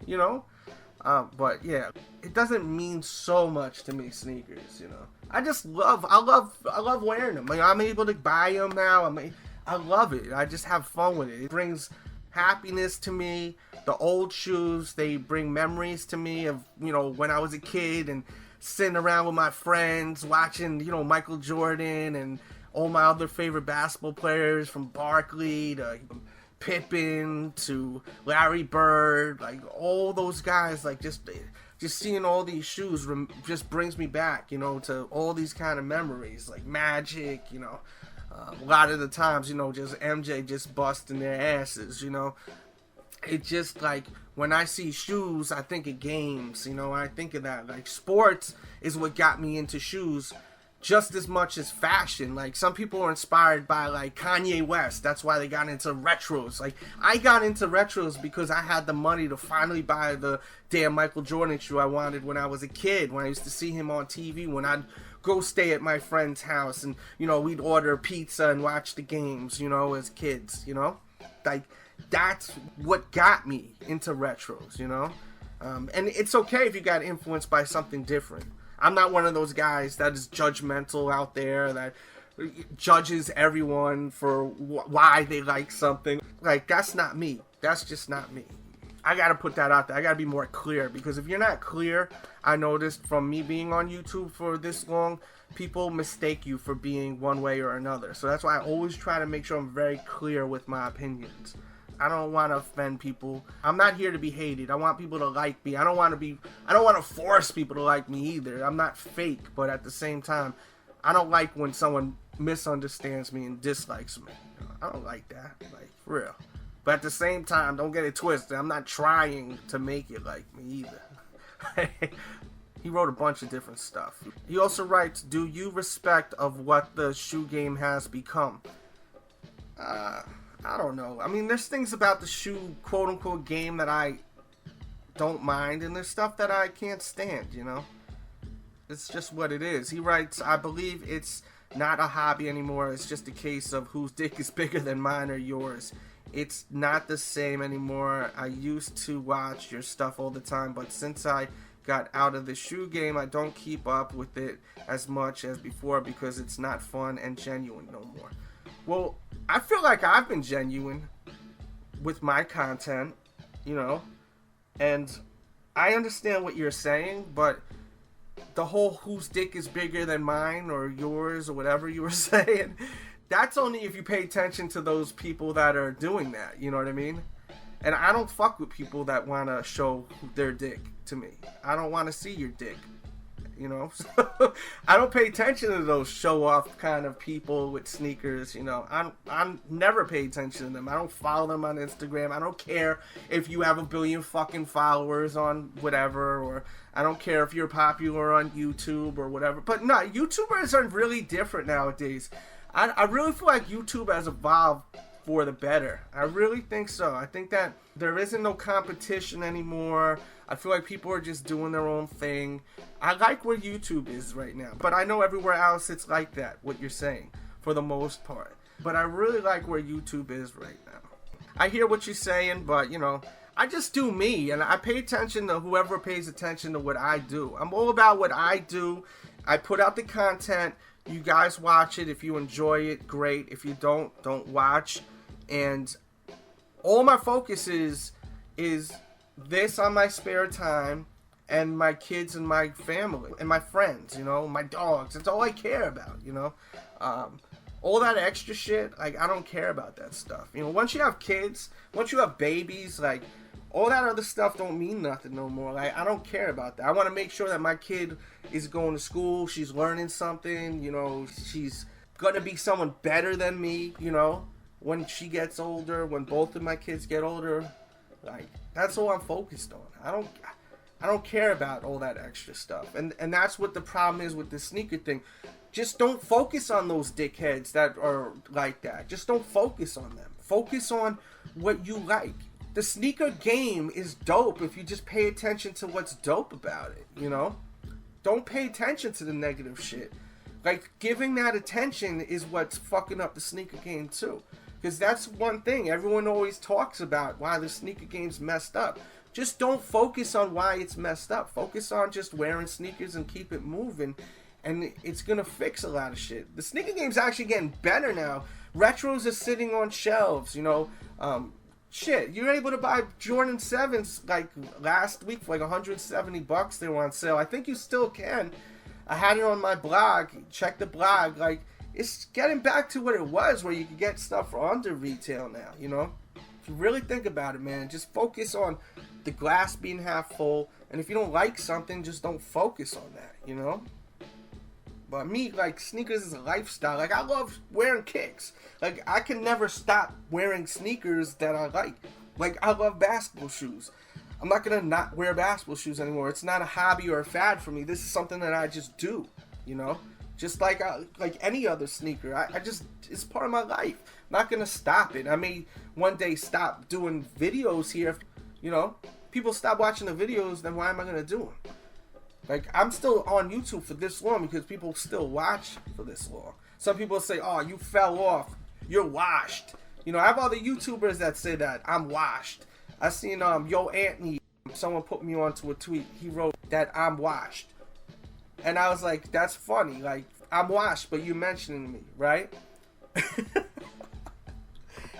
But yeah, it doesn't mean so much to me, sneakers, I just love wearing them. I'm able to buy them now. I love it. I just have fun with it. It brings happiness to me. The old shoes, they bring memories to me of, when I was a kid and sitting around with my friends watching, Michael Jordan and all my other favorite basketball players, from Barkley to Pippen to Larry Bird, all those guys, just seeing all these shoes just brings me back, to all these kind of memories, Magic, a lot of the times, just MJ just busting their asses, It just like when I see shoes, I think of games, you know, I think of that. Like sports is what got me into shoes just as much as fashion. Like some people are inspired by like Kanye West. That's why they got into retros. Like I got into retros because I had the money to finally buy the damn Michael Jordan shoe I wanted when I was a kid, when I used to see him on TV, when I'd go stay at my friend's house and, you know, we'd order pizza and watch the games, you know, as kids, you know? Like that's what got me into retros, you know? And it's okay if you got influenced by something different. I'm not one of those guys that is judgmental out there, that judges everyone for why they like something. Like, that's not me. That's just not me. I gotta put that out there. I gotta be more clear, because if you're not clear, I noticed from me being on YouTube for this long, people mistake you for being one way or another. So that's why I always try to make sure I'm very clear with my opinions. I don't want to offend people. I'm not here to be hated. I want people to like me. I don't want to force people to like me either. I'm not fake, but at the same time, I don't like when someone misunderstands me and dislikes me. You know, I don't like that, like, for real. But at the same time, don't get it twisted. I'm not trying to make it like me either. He wrote a bunch of different stuff. He also writes, do you respect of what the shoe game has become? I don't know. I mean, there's things about the shoe quote-unquote game that I don't mind, and there's stuff that I can't stand, you know? It's just what it is. He writes, I believe it's not a hobby anymore. It's just a case of whose dick is bigger than mine or yours. It's not the same anymore. I used to watch your stuff all the time, but since I got out of the shoe game, I don't keep up with it as much as before because it's not fun and genuine no more. Well, I feel like I've been genuine with my content, you know, and I understand what you're saying, but the whole whose dick is bigger than mine or yours or whatever you were saying, that's only if you pay attention to those people that are doing that, you know what I mean? And I don't fuck with people that want to show their dick to me. I don't want to see your dick. You know, so I don't pay attention to those show-off kind of people with sneakers. You know, I'm never pay attention to them. I don't follow them on Instagram. I don't care if you have 1 billion fucking followers on whatever, or I don't care if you're popular on YouTube or whatever. But no, YouTubers are really different nowadays. I really feel like YouTube has evolved for the better. I really think so. I think that there isn't no competition anymore. I feel like people are just doing their own thing. I like where YouTube is right now, but I know everywhere else it's like that, what you're saying, for the most part. But I really like where YouTube is right now. I hear what you're saying, but, you know, I just do me, and I pay attention to whoever pays attention to what I do. I'm all about what I do. I put out the content. You guys watch it. If you enjoy it, great. If you don't watch. And all my focus is this on my spare time, and my kids and my family and my friends, you know, my dogs. It's all I care about, you know. All that extra shit, like, I don't care about that stuff. You know, once you have kids, once you have babies, like, all that other stuff don't mean nothing no more. Like, I don't care about that. I want to make sure that my kid is going to school, she's learning something, you know, she's going to be someone better than me, you know, when she gets older, when both of my kids get older. Like, that's all I'm focused on. I don't care about all that extra stuff. And that's what the problem is with the sneaker thing. Just don't focus on those dickheads that are like that. Just don't focus on them. Focus on what you like. The sneaker game is dope if you just pay attention to what's dope about it, you know? Don't pay attention to the negative shit. Like, giving that attention is what's fucking up the sneaker game too. Because that's one thing everyone always talks about, why the sneaker game's messed up. Just don't focus on why it's messed up. Focus on just wearing sneakers and keep it moving, and it's going to fix a lot of shit. The sneaker game's actually getting better now. Retros are sitting on shelves, you know. Shit, you're able to buy Jordan 7s like last week for like $170. They were on sale. I think you still can. I had it on my blog. Check the blog. Like, it's getting back to what it was, where you could get stuff for under retail now, you know? If you really think about it, man, just focus on the glass being half full. And if you don't like something, just don't focus on that, you know? But me, like, sneakers is a lifestyle. Like, I love wearing kicks. Like, I can never stop wearing sneakers that I like. Like, I love basketball shoes. I'm not going to not wear basketball shoes anymore. It's not a hobby or a fad for me. This is something that I just do, you know? Just like any other sneaker. I just, it's part of my life. I'm not going to stop it. I may one day stop doing videos here. You know, people stop watching the videos, then why am I going to do them? Like, I'm still on YouTube for this long because people still watch for this long. Some people say, oh, you fell off. You're washed. You know, I have other YouTubers that say that. I'm washed. I seen Yo Anthony, someone put me onto a tweet. He wrote that I'm washed. And I was like, that's funny. Like, I'm washed, but you mentioning me, right?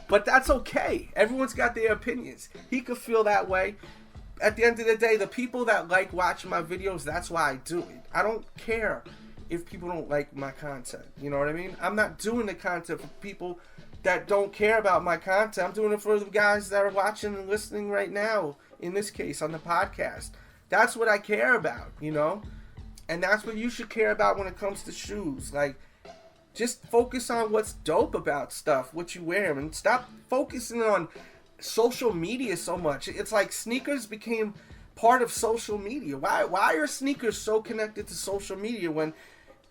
But that's okay. Everyone's got their opinions. He could feel that way. At the end of the day, the people that like watching my videos, that's why I do it. I don't care if people don't like my content. You know what I mean? I'm not doing the content for people that don't care about my content. I'm doing it for the guys that are watching and listening right now, in this case, on the podcast. That's what I care about, you know? And that's what you should care about when it comes to shoes. Like, just focus on what's dope about stuff, what you wear, and stop focusing on social media so much. It's like sneakers became part of social media. Why are sneakers so connected to social media when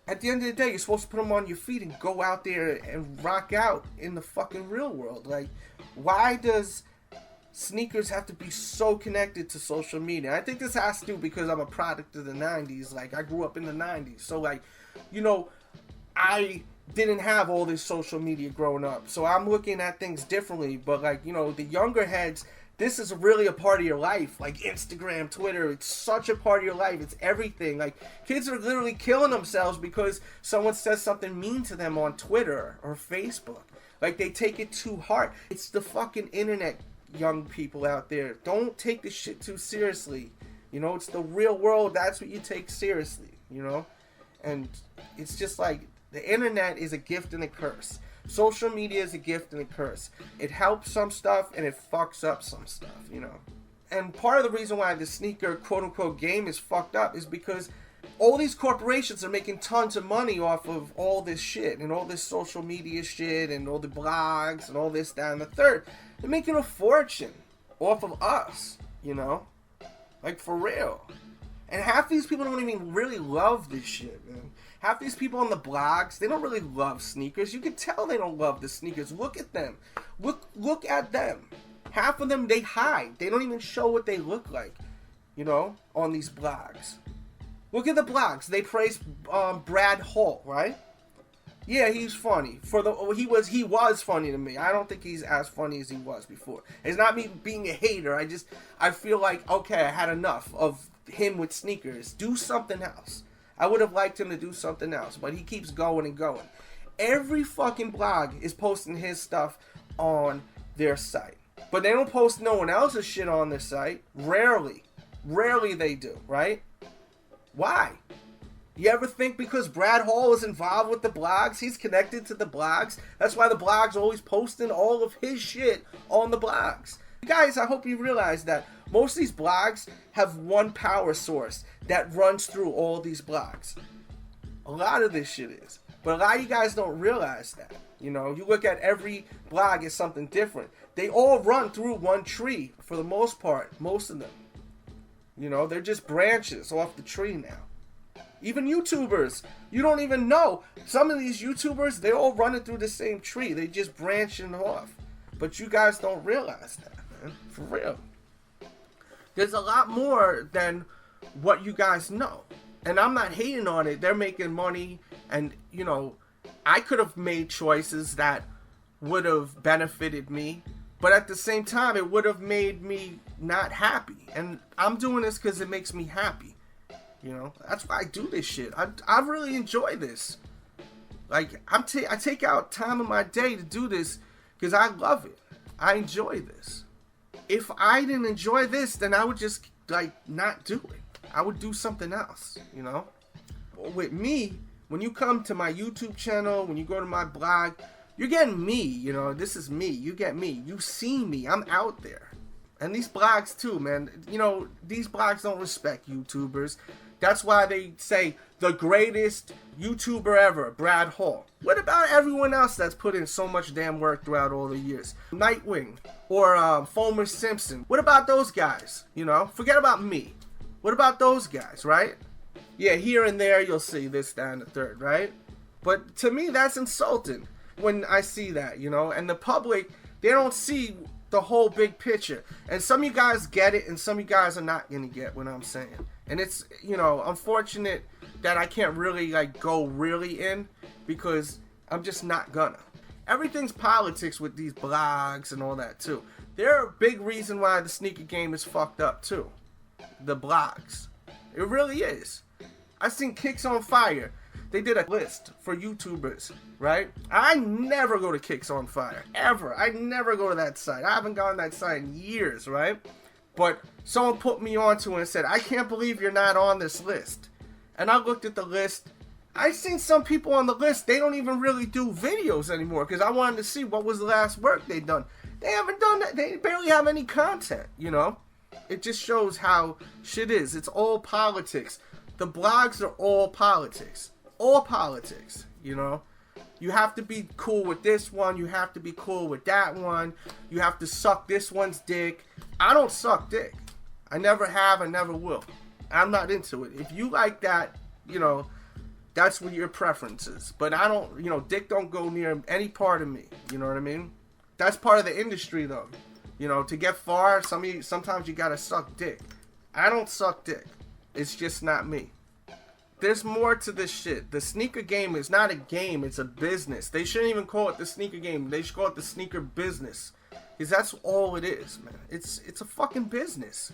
at the end of the day you're supposed to put them on your feet and go out there and rock out in the fucking real world? Like, why does sneakers have to be so connected to social media? I think this has to do because I'm a product of the 90s. Like, I grew up in the 90s. So, like, you know, I didn't have all this social media growing up. So I'm looking at things differently. But, like, you know, the younger heads, this is really a part of your life. Like Instagram, Twitter, it's such a part of your life. It's everything. Like, kids are literally killing themselves because someone says something mean to them on Twitter or Facebook. Like, they take it too hard. It's the fucking internet, young people out there. Don't take this shit too seriously. You know, it's the real world. That's what you take seriously, you know? And it's just like, the internet is a gift and a curse. Social media is a gift and a curse. It helps some stuff and it fucks up some stuff, you know? And part of the reason why the sneaker quote-unquote game is fucked up is because all these corporations are making tons of money off of all this shit and all this social media shit and all the blogs and all this, that, and the third. They're making a fortune off of us, you know? Like, for real. And half these people don't even really love this shit, man. Half these people on the blogs, they don't really love sneakers. You can tell they don't love the sneakers. Look at them. Look at them. Half of them, they hide. They don't even show what they look like, you know, on these blogs. Look at the blogs. They praise Brad Hall, right? Yeah, he's funny. He was funny to me. I don't think he's as funny as he was before. It's not me being a hater. I feel like, okay, I had enough of him with sneakers. Do something else. I would have liked him to do something else, but he keeps going and going. Every fucking blog is posting his stuff on their site. But they don't post no one else's shit on their site. Rarely. Rarely they do, right? Why? You ever think because Brad Hall is involved with the blogs, he's connected to the blogs? That's why the blogs are always posting all of his shit on the blogs. Guys, I hope you realize that most of these blogs have one power source that runs through all these blogs. A lot of this shit is. But a lot of you guys don't realize that. You know, you look at every blog as something different. They all run through one tree for the most part, most of them. You know, they're just branches off the tree now. Even YouTubers, you don't even know. Some of these YouTubers, they all running through the same tree. They just branching off. But you guys don't realize that, man. For real. There's a lot more than what you guys know. And I'm not hating on it. They're making money. And, you know, I could have made choices that would have benefited me. But at the same time, it would have made me not happy. And I'm doing this because it makes me happy. You know, that's why I do this shit. I really enjoy this. Like, I take out time in my day to do this because I love it. I enjoy this. If I didn't enjoy this, then I would just, like, not do it. I would do something else, you know? With me, when you come to my YouTube channel, when you go to my blog, you're getting me, you know? This is me. You get me. You see me. I'm out there. And these blogs, too, man. You know, these blogs don't respect YouTubers. That's why they say the greatest YouTuber ever, Brad Hall. What about everyone else that's put in so much damn work throughout all the years? Nightwing or Homer Simpson. What about those guys? You know, forget about me. What about those guys, right? Yeah, here and there you'll see this, that, and the third, right? But to me, that's insulting when I see that, you know? And the public, they don't see the whole big picture. And some of you guys get it, and some of you guys are not going to get what I'm saying. And it's, you know, unfortunate that I can't really, like, go really in because I'm just not gonna. Everything's politics with these blogs and all that, too. They're a big reason why the sneaker game is fucked up, too. The blogs. It really is. I seen Kicks on Fire. They did a list for YouTubers, right? I never go to Kicks on Fire, ever. I never go to that site. I haven't gone to that site in years, right? But someone put me onto it and said, I can't believe you're not on this list. And I looked at the list. I seen some people on the list, they don't even really do videos anymore because I wanted to see what was the last work they'd done. They haven't done that. They barely have any content, you know? It just shows how shit is. It's all politics. The blogs are all politics. All politics, you know? You have to be cool with this one. You have to be cool with that one. You have to suck this one's dick. I don't suck dick. I never have. I never will. I'm not into it. If you like that, you know, that's what your preference is. But I don't, you know, dick don't go near any part of me. You know what I mean? That's part of the industry, though. You know, to get far, sometimes you gotta suck dick. I don't suck dick. It's just not me. There's more to this shit. The sneaker game is not a game, it's a business. They shouldn't even call it the sneaker game. They should call it the sneaker business. Because that's all it is, man. It's a fucking business.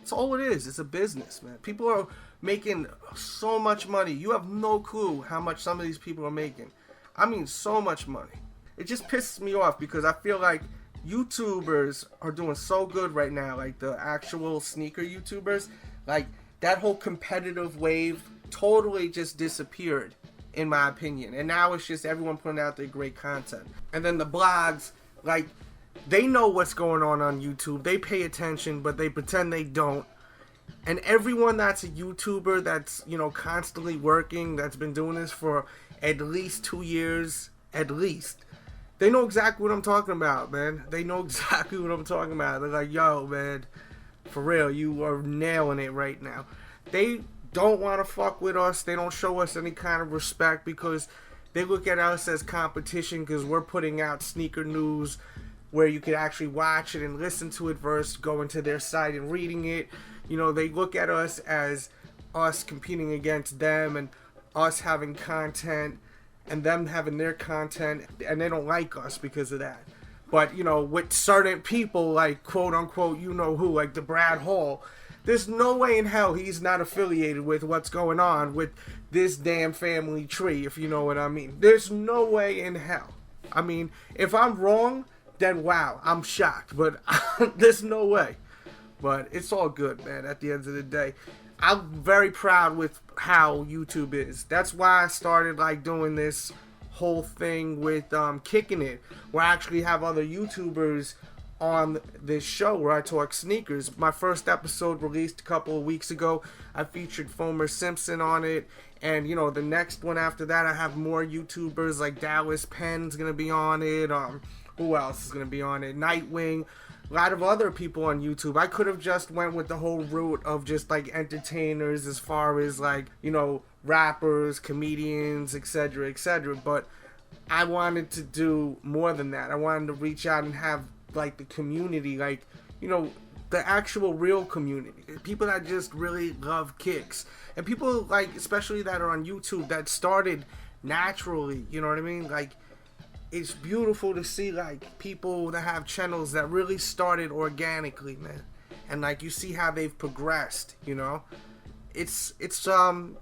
That's all it is. It's a business, man. People are making so much money. You have no clue how much some of these people are making. I mean, so much money. It just pisses me off because I feel like YouTubers are doing so good right now. Like the actual sneaker YouTubers. Like that whole competitive wave totally just disappeared, in my opinion. And now it's just everyone putting out their great content. And then the blogs, like, they know what's going on YouTube. They pay attention, but they pretend they don't. And everyone that's a YouTuber that's, you know, constantly working, that's been doing this for at least 2 years, at least, they know exactly what I'm talking about, man. They know exactly what I'm talking about. They're like, yo, man, for real, you are nailing it right now. They don't want to fuck with us. They don't show us any kind of respect because they look at us as competition because we're putting out sneaker news where you could actually watch it and listen to it versus going to their site and reading it. You know, they look at us as us competing against them and us having content and them having their content, and they don't like us because of that. But, you know, with certain people like quote unquote, you know who, like the Brad Hall, there's no way in hell he's not affiliated with what's going on with this damn family tree, if you know what I mean. There's no way in hell. I mean, if I'm wrong, then wow, I'm shocked. But there's no way. But it's all good, man, at the end of the day. I'm very proud with how YouTube is. That's why I started, like, doing this whole thing with Kicking It, where I actually have other YouTubers on this show where I talk sneakers. My first episode released a couple of weeks ago. I featured Homer Simpson on it, and you know, the next one after that I have more YouTubers like Dallas Penn's gonna be on it. Who else is gonna be on it? Nightwing, a lot of other people on YouTube. I could have just went with the whole route of just like entertainers as far as like, you know, rappers, comedians, etc., etc., but I wanted to do more than that. I wanted to reach out and have like the community, like, you know, the actual real community, people that just really love kicks, and people like, especially that are on YouTube, that started naturally, you know what I mean? Like, it's beautiful to see like people that have channels that really started organically, man, and like you see how they've progressed, you know. It's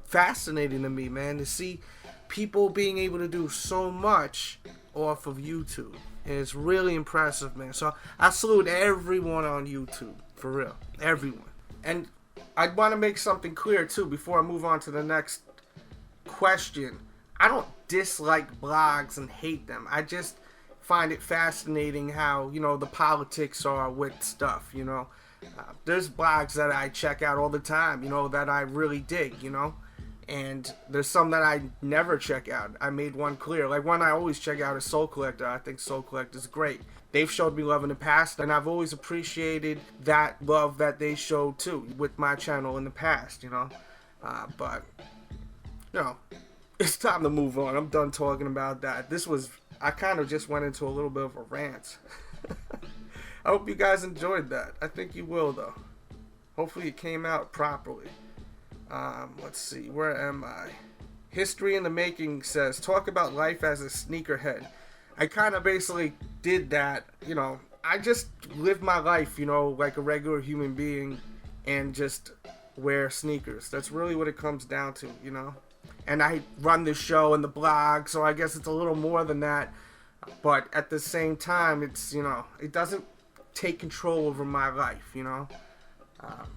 fascinating to me, man, to see people being able to do so much off of YouTube. And it's really impressive, man. So I salute everyone on YouTube, for real, everyone. And I want to make something clear too before I move on to the next question. I don't dislike blogs and hate them. I just find it fascinating how, you know, the politics are with stuff, you know. There's blogs that I check out all the time, you know, that I really dig, you know. And there's some that I never check out. I made one clear. Like, one I always check out is Soul Collector. I think Soul Collector is great. They've showed me love in the past, and I've always appreciated that love that they showed too with my channel in the past, you know. But, you know, it's time to move on. I'm done talking about that. I kind of just went into a little bit of a rant. I hope you guys enjoyed that. I think you will, though. Hopefully it came out properly. Let's see, where am I? History in the Making says, talk about life as a sneakerhead. I kind of basically did that, you know. I just live my life, you know, like a regular human being and just wear sneakers. That's really what it comes down to, you know. And I run the show and the blog, so I guess it's a little more than that. But at the same time, it's, you know, it doesn't take control over my life, you know.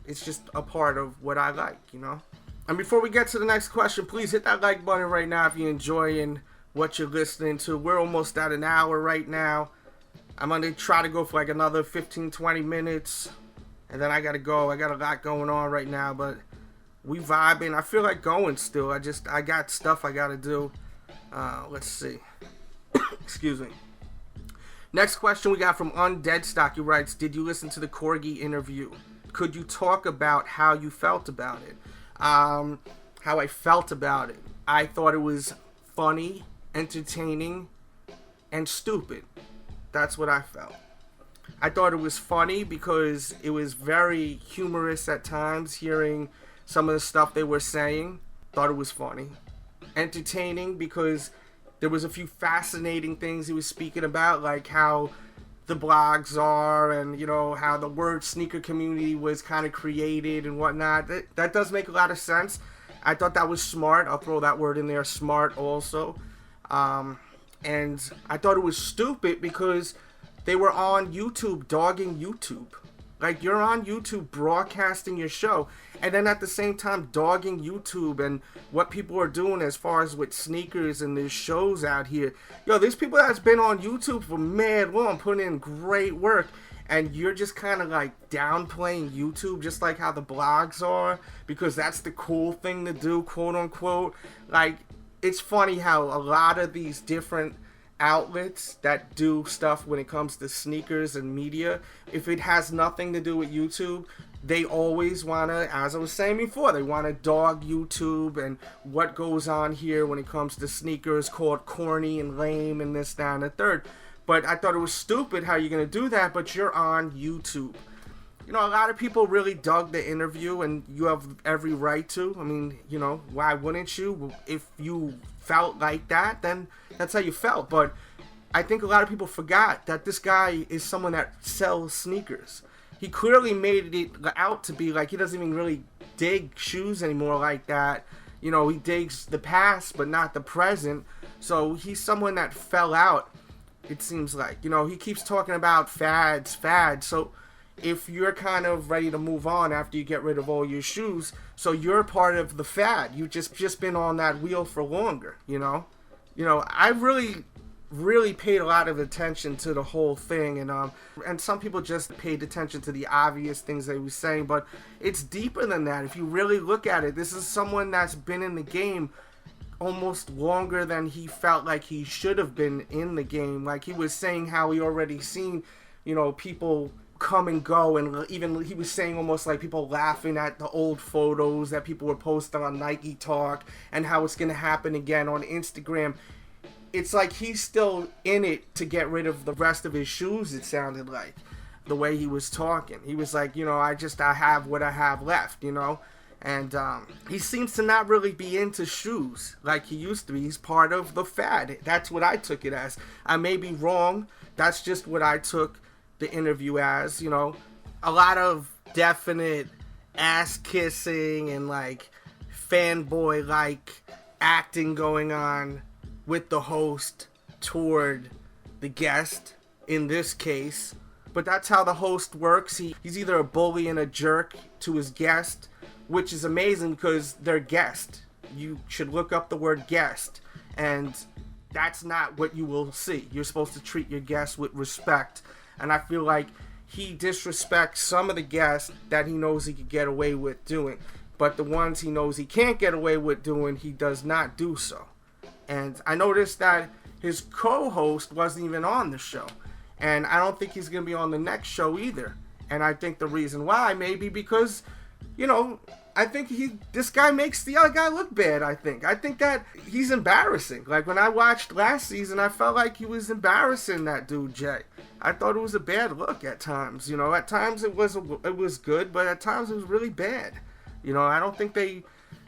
It's just a part of what I like, you know. And before we get to the next question, please hit that like button right now if you're enjoying what you're listening to. We're almost at an hour right now. I'm going to try to go for like another 15-20 minutes. And then I got to go. I got a lot going on right now, but we vibing. I feel like going still. I got stuff I got to do. Let's see. Excuse me. Next question we got from Undead Stock. He writes, did you listen to the Corgi interview? Could you talk about how you felt about it? How I felt about it. I thought it was funny, entertaining, and stupid. That's what I felt. I thought it was funny because it was very humorous at times, hearing some of the stuff they were saying. Thought it was funny. Entertaining because there was a few fascinating things he was speaking about, like how the blogs are, and you know how the word sneaker community was kind of created and whatnot. That does make a lot of sense. I thought that was smart. I'll throw that word in there, smart also. And I thought it was stupid because they were on YouTube dogging YouTube. Like, you're on YouTube broadcasting your show, and then at the same time dogging YouTube and what people are doing as far as with sneakers and their shows out here. Yo, there's people that's been on YouTube for mad long, putting in great work, and you're just kind of like downplaying YouTube, just like how the blogs are, because that's the cool thing to do, quote unquote. Like, it's funny how a lot of these different outlets that do stuff when it comes to sneakers and media, if it has nothing to do with YouTube, they always want to, as I was saying before, they want to dog YouTube and what goes on here when it comes to sneakers, called corny and lame and this, that, and the third. But I thought it was stupid how you're going to do that, but you're on YouTube. You know, a lot of people really dug the interview, and you have every right to. I mean, you know, why wouldn't you? If you felt like that, then that's how you felt. But I think a lot of people forgot that this guy is someone that sells sneakers. He clearly made it out to be like he doesn't even really dig shoes anymore like that. You know, he digs the past, but not the present. So he's someone that fell out, it seems like. You know, he keeps talking about fads. So if you're kind of ready to move on after you get rid of all your shoes, so you're part of the fad. You've just been on that wheel for longer, you know? You know, I really paid a lot of attention to the whole thing, and some people just paid attention to the obvious things they were saying, but it's deeper than that. If you really look at it, this is someone that's been in the game almost longer than he felt like he should have been in the game. Like, he was saying how he already seen, you know, people come and go, and even he was saying almost like people laughing at the old photos that people were posting on Nike Talk and how it's going to happen again on Instagram. It's like he's still in it to get rid of the rest of his shoes, it sounded like, the way he was talking. He was like, you know, I have what I have left, you know? And he seems to not really be into shoes like he used to be. He's part of the fad. That's what I took it as. I may be wrong. That's just what I took the interview as, you know. A lot of definite ass kissing and like fanboy like acting going on with the host toward the guest in this case. But that's how the host works. He's either a bully and a jerk to his guest, which is amazing because they're guest. You should look up the word guest, and that's not what you will see. You're supposed to treat your guests with respect. And I feel like he disrespects some of the guests that he knows he could get away with doing. but the ones he knows he can't get away with doing, he does not do so. And I noticed that his co-host wasn't even on the show. And I don't think he's going to be on the next show either. And I think the reason why, maybe because, I think this guy makes the other guy look bad, I think. I think that he's embarrassing. Like, when I watched last season, I felt like he was embarrassing that dude, Jay. I thought it was a bad look at times. At times it was good, but at times it was really bad. I don't think they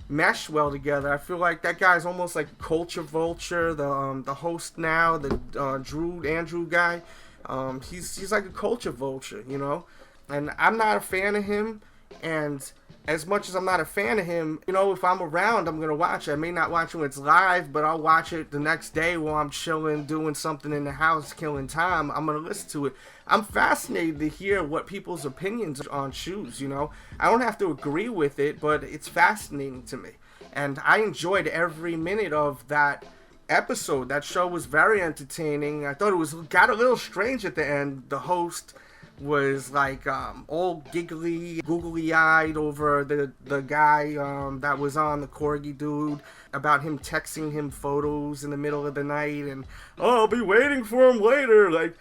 mesh well together. I feel like that guy's almost like a culture vulture. The host now, the Andrew guy, he's like a culture vulture, And I'm not a fan of him, and as much as I'm not a fan of him, if I'm around, I'm going to watch it. I may not watch it when it's live, but I'll watch it the next day while I'm chilling, doing something in the house, killing time. I'm going to listen to it. I'm fascinated to hear what people's opinions on shoes, I don't have to agree with it, but it's fascinating to me. And I enjoyed every minute of that episode. That show was very entertaining. I thought it got a little strange at the end. The host was like all giggly, googly-eyed over the guy that was on, the corgi dude, about him texting him photos in the middle of the night, and I'll be waiting for him later. Like,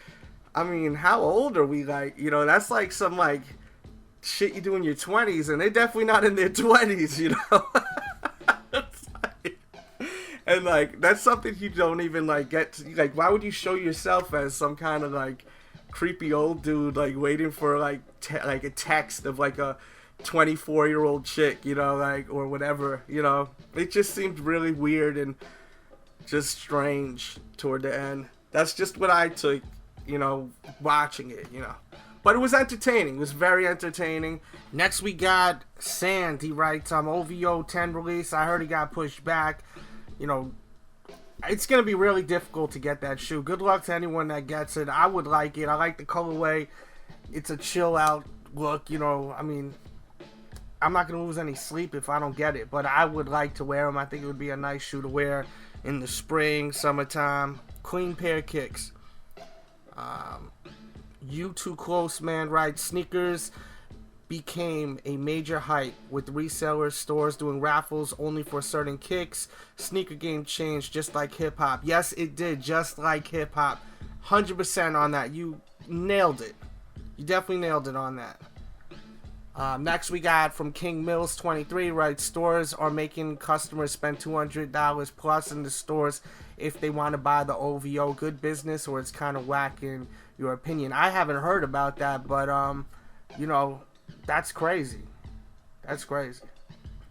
I mean, how old are we? Like, that's like some like shit you do in your 20s, and they're definitely not in their 20s, And like, that's something you don't even like get to, like, why would you show yourself as some kind of like creepy old dude like waiting for like a text of like a 24-year-old chick, like, or whatever, It just seemed really weird and just strange toward the end. That's just what I took, watching it, But it was entertaining. It was very entertaining. Next we got Sand. He writes, OVO 10 release. I heard he got pushed back. It's going to be really difficult to get that shoe. Good luck to anyone that gets it. I would like it. I like the colorway. It's a chill out look, I mean, I'm not going to lose any sleep if I don't get it, but I would like to wear them. I think it would be a nice shoe to wear in the spring, summertime. Clean pair of kicks. You Too Close Man writes, sneakers became a major hype with resellers, stores doing raffles only for certain kicks. Sneaker game changed just like hip-hop. Yes, it did, just like hip-hop. 100% on that. You nailed it. You definitely nailed it on that. Next we got from King Mills 23, right? Stores are making customers spend $200 plus in the stores if they want to buy the OVO. Good business, or it's kind of whack in your opinion? I haven't heard about that, but that's crazy. That's crazy.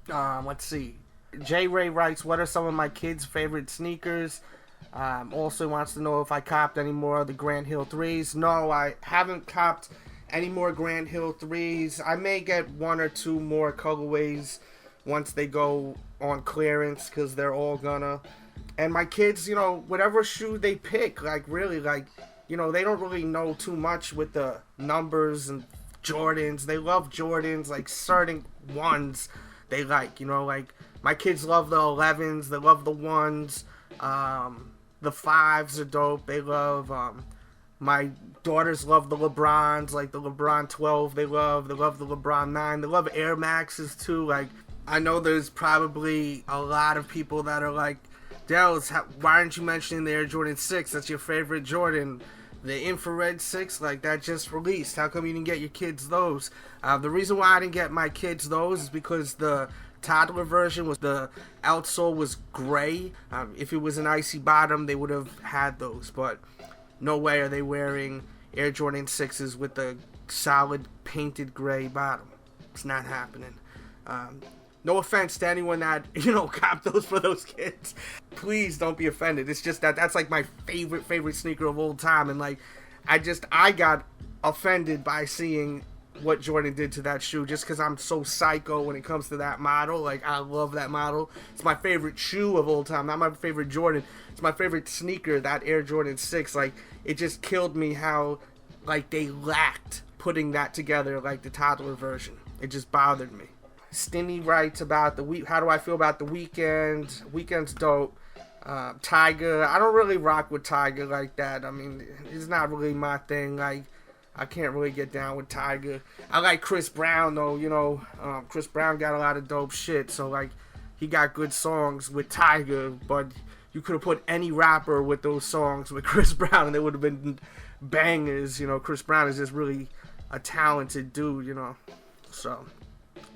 Let's see. J Ray writes, what are some of my kids' favorite sneakers? Also wants to know if I copped any more of the Grant Hill 3s. No, I haven't copped any more Grant Hill 3s. I may get one or two more colorways once they go on clearance, because they're all gonna. And my kids, whatever shoe they pick, like, really, like, they don't really know too much with the numbers and Jordans. They love Jordans, like certain ones they like, like my kids love the 11s, they love the 1s, the 5s are dope, they love, my daughters love the LeBrons, like the LeBron 12 they love the LeBron 9, they love Air Maxes too. Like, I know there's probably a lot of people that are like, Delz, why aren't you mentioning the Air Jordan 6? That's your favorite Jordan. The infrared 6, like, that just released. How come you didn't get your kids those? The reason why I didn't get my kids those is because the toddler version was, the outsole was gray. If it was an icy bottom, they would have had those, but no way are they wearing Air Jordan 6s with the solid painted gray bottom. It's not happening. No offense to anyone that, copped those for those kids. Please don't be offended. It's just that's like my favorite sneaker of all time. And like, I got offended by seeing what Jordan did to that shoe, just because I'm so psycho when it comes to that model. Like, I love that model. It's my favorite shoe of all time. Not my favorite Jordan. It's my favorite sneaker, that Air Jordan 6. Like, it just killed me how, like, they lacked putting that together, like the toddler version. It just bothered me. Stinny writes about the week. How do I feel about the weekend? Weekend's dope. Tiger. I don't really rock with Tiger like that. I mean, it's not really my thing. Like, I can't really get down with Tyga. I like Chris Brown though, you know. Chris Brown got a lot of dope shit, so like he got good songs with Tyga, but you could have put any rapper with those songs with Chris Brown and they would have been bangers, you know. Chris Brown is just really a talented dude, you know. So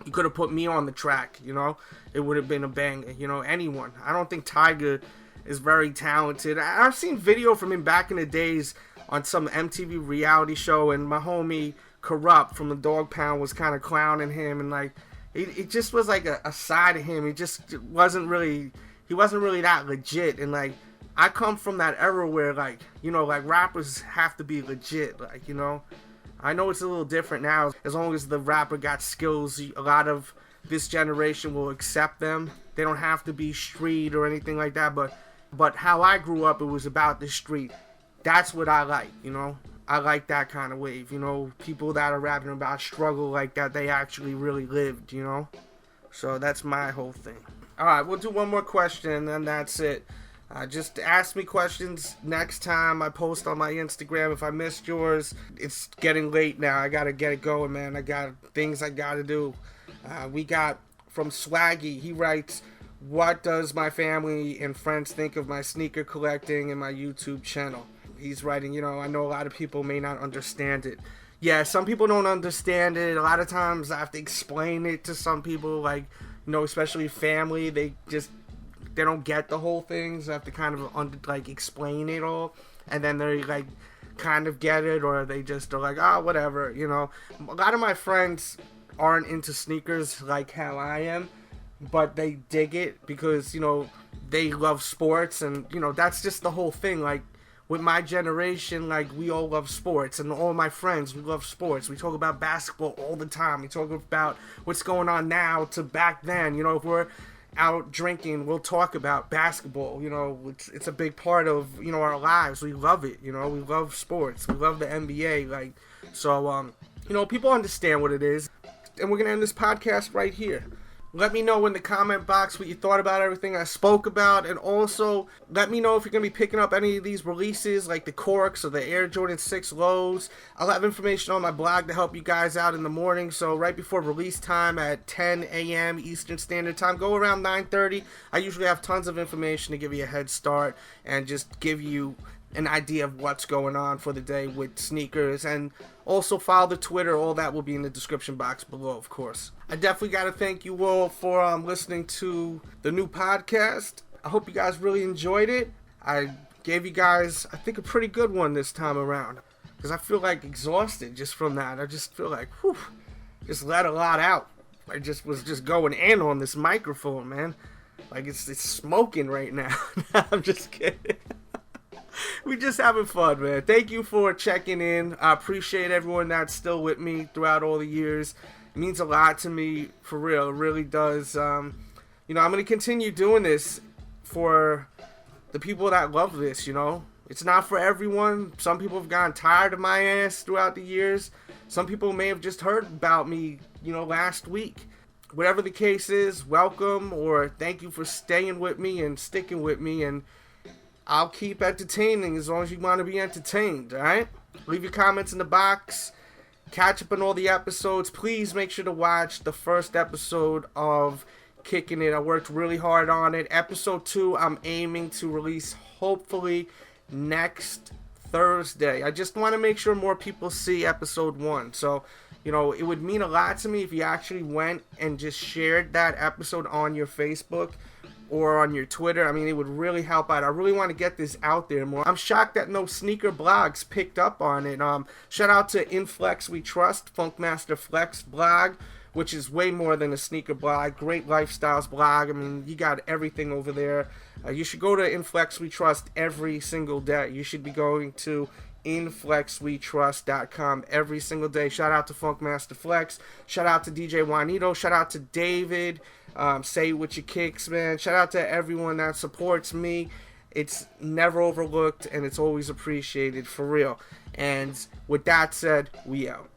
you could have put me on the track, you know. It would have been a banger, you know. Anyone. I don't think Tyga is very talented. I've seen video from him back in the days on some MTV reality show, and my homie Corrupt from the Dog Pound was kind of clowning him, and like it just was like a side of him. He just wasn't really that legit. And like I come from that era where like, you know, like rappers have to be legit, like, you know. I know it's a little different now. As long as the rapper got skills, a lot of this generation will accept them. They don't have to be street or anything like that, but how I grew up, it was about the street. That's what I like, you know. I like that kind of wave, you know. People that are rapping about struggle like that, they actually really lived, you know. So that's my whole thing. Alright, we'll do one more question and then that's it. Just ask me questions next time I post on my Instagram. If I missed yours, it's getting late now. I gotta get it going, man. I got things I gotta do. We got from Swaggy. He writes, what does my family and friends think of my sneaker collecting and my YouTube channel? He's writing, you know, I know a lot of people may not understand it. Yeah, some people don't understand it. A lot of times I have to explain it to some people, like, you know, especially family. They don't get the whole thing, so I have to kind of like explain it all, and then they like kind of get it, or they just are like, oh, whatever, you know. A lot of my friends aren't into sneakers like how I am, but they dig it because, you know, they love sports, and, you know, that's just the whole thing. Like with my generation, like we all love sports, and all my friends, we love sports. We talk about basketball all the time. We talk about what's going on now to back then. You know, if we're out drinking, we'll talk about basketball. You know, it's a big part of, you know, our lives. We love it. You know, we love sports. We love the NBA. Like, so, you know, people understand what it is. And we're gonna end this podcast right here. Let me know in the comment box what you thought about everything I spoke about, and also let me know if you're going to be picking up any of these releases like the Corks or the Air Jordan 6 Lows. I'll have information on my blog to help you guys out in the morning, so right before release time at 10 a.m. Eastern Standard Time, go around 9:30. I usually have tons of information to give you a head start and just give you an idea of what's going on for the day with sneakers. And also follow the Twitter. All that will be in the description box below, of course. I definitely got to thank you all for listening to the new podcast. I hope you guys really enjoyed it. I gave you guys, I think, a pretty good one this time around, because I feel like exhausted just from that. I just feel like, whew, just let a lot out. I just was just going in on this microphone, man. Like it's smoking right now. I'm just kidding. We just having fun, man. Thank you for checking in. I appreciate everyone that's still with me throughout all the years. It means a lot to me, for real. It really does. You know, I'm going to continue doing this for the people that love this, you know. It's not for everyone. Some people have gotten tired of my ass throughout the years. Some people may have just heard about me, you know, last week. Whatever the case is, welcome, or thank you for staying with me and sticking with me, and I'll keep entertaining as long as you want to be entertained, alright? Leave your comments in the box. Catch up on all the episodes. Please make sure to watch the first episode of Kicking It. I worked really hard on it. Episode 2, I'm aiming to release hopefully next Thursday. I just want to make sure more people see episode 1. So, you know, it would mean a lot to me if you actually went and just shared that episode on your Facebook or on your Twitter. I mean, it would really help out. I really want to get this out there more. I'm shocked that no sneaker blogs picked up on it. Shout out to Inflex We Trust, Funkmaster Flex blog, which is way more than a sneaker blog. Great lifestyles blog. I mean, you got everything over there. You should go to Inflex We Trust every single day. You should be going to inflexwetrust.com every single day. Shout out to Funkmaster Flex. Shout out to DJ Juanito. Shout out to David. Say it with your kicks, man. Shout out to everyone that supports me. It's never overlooked and it's always appreciated, for real. And with that said, we out.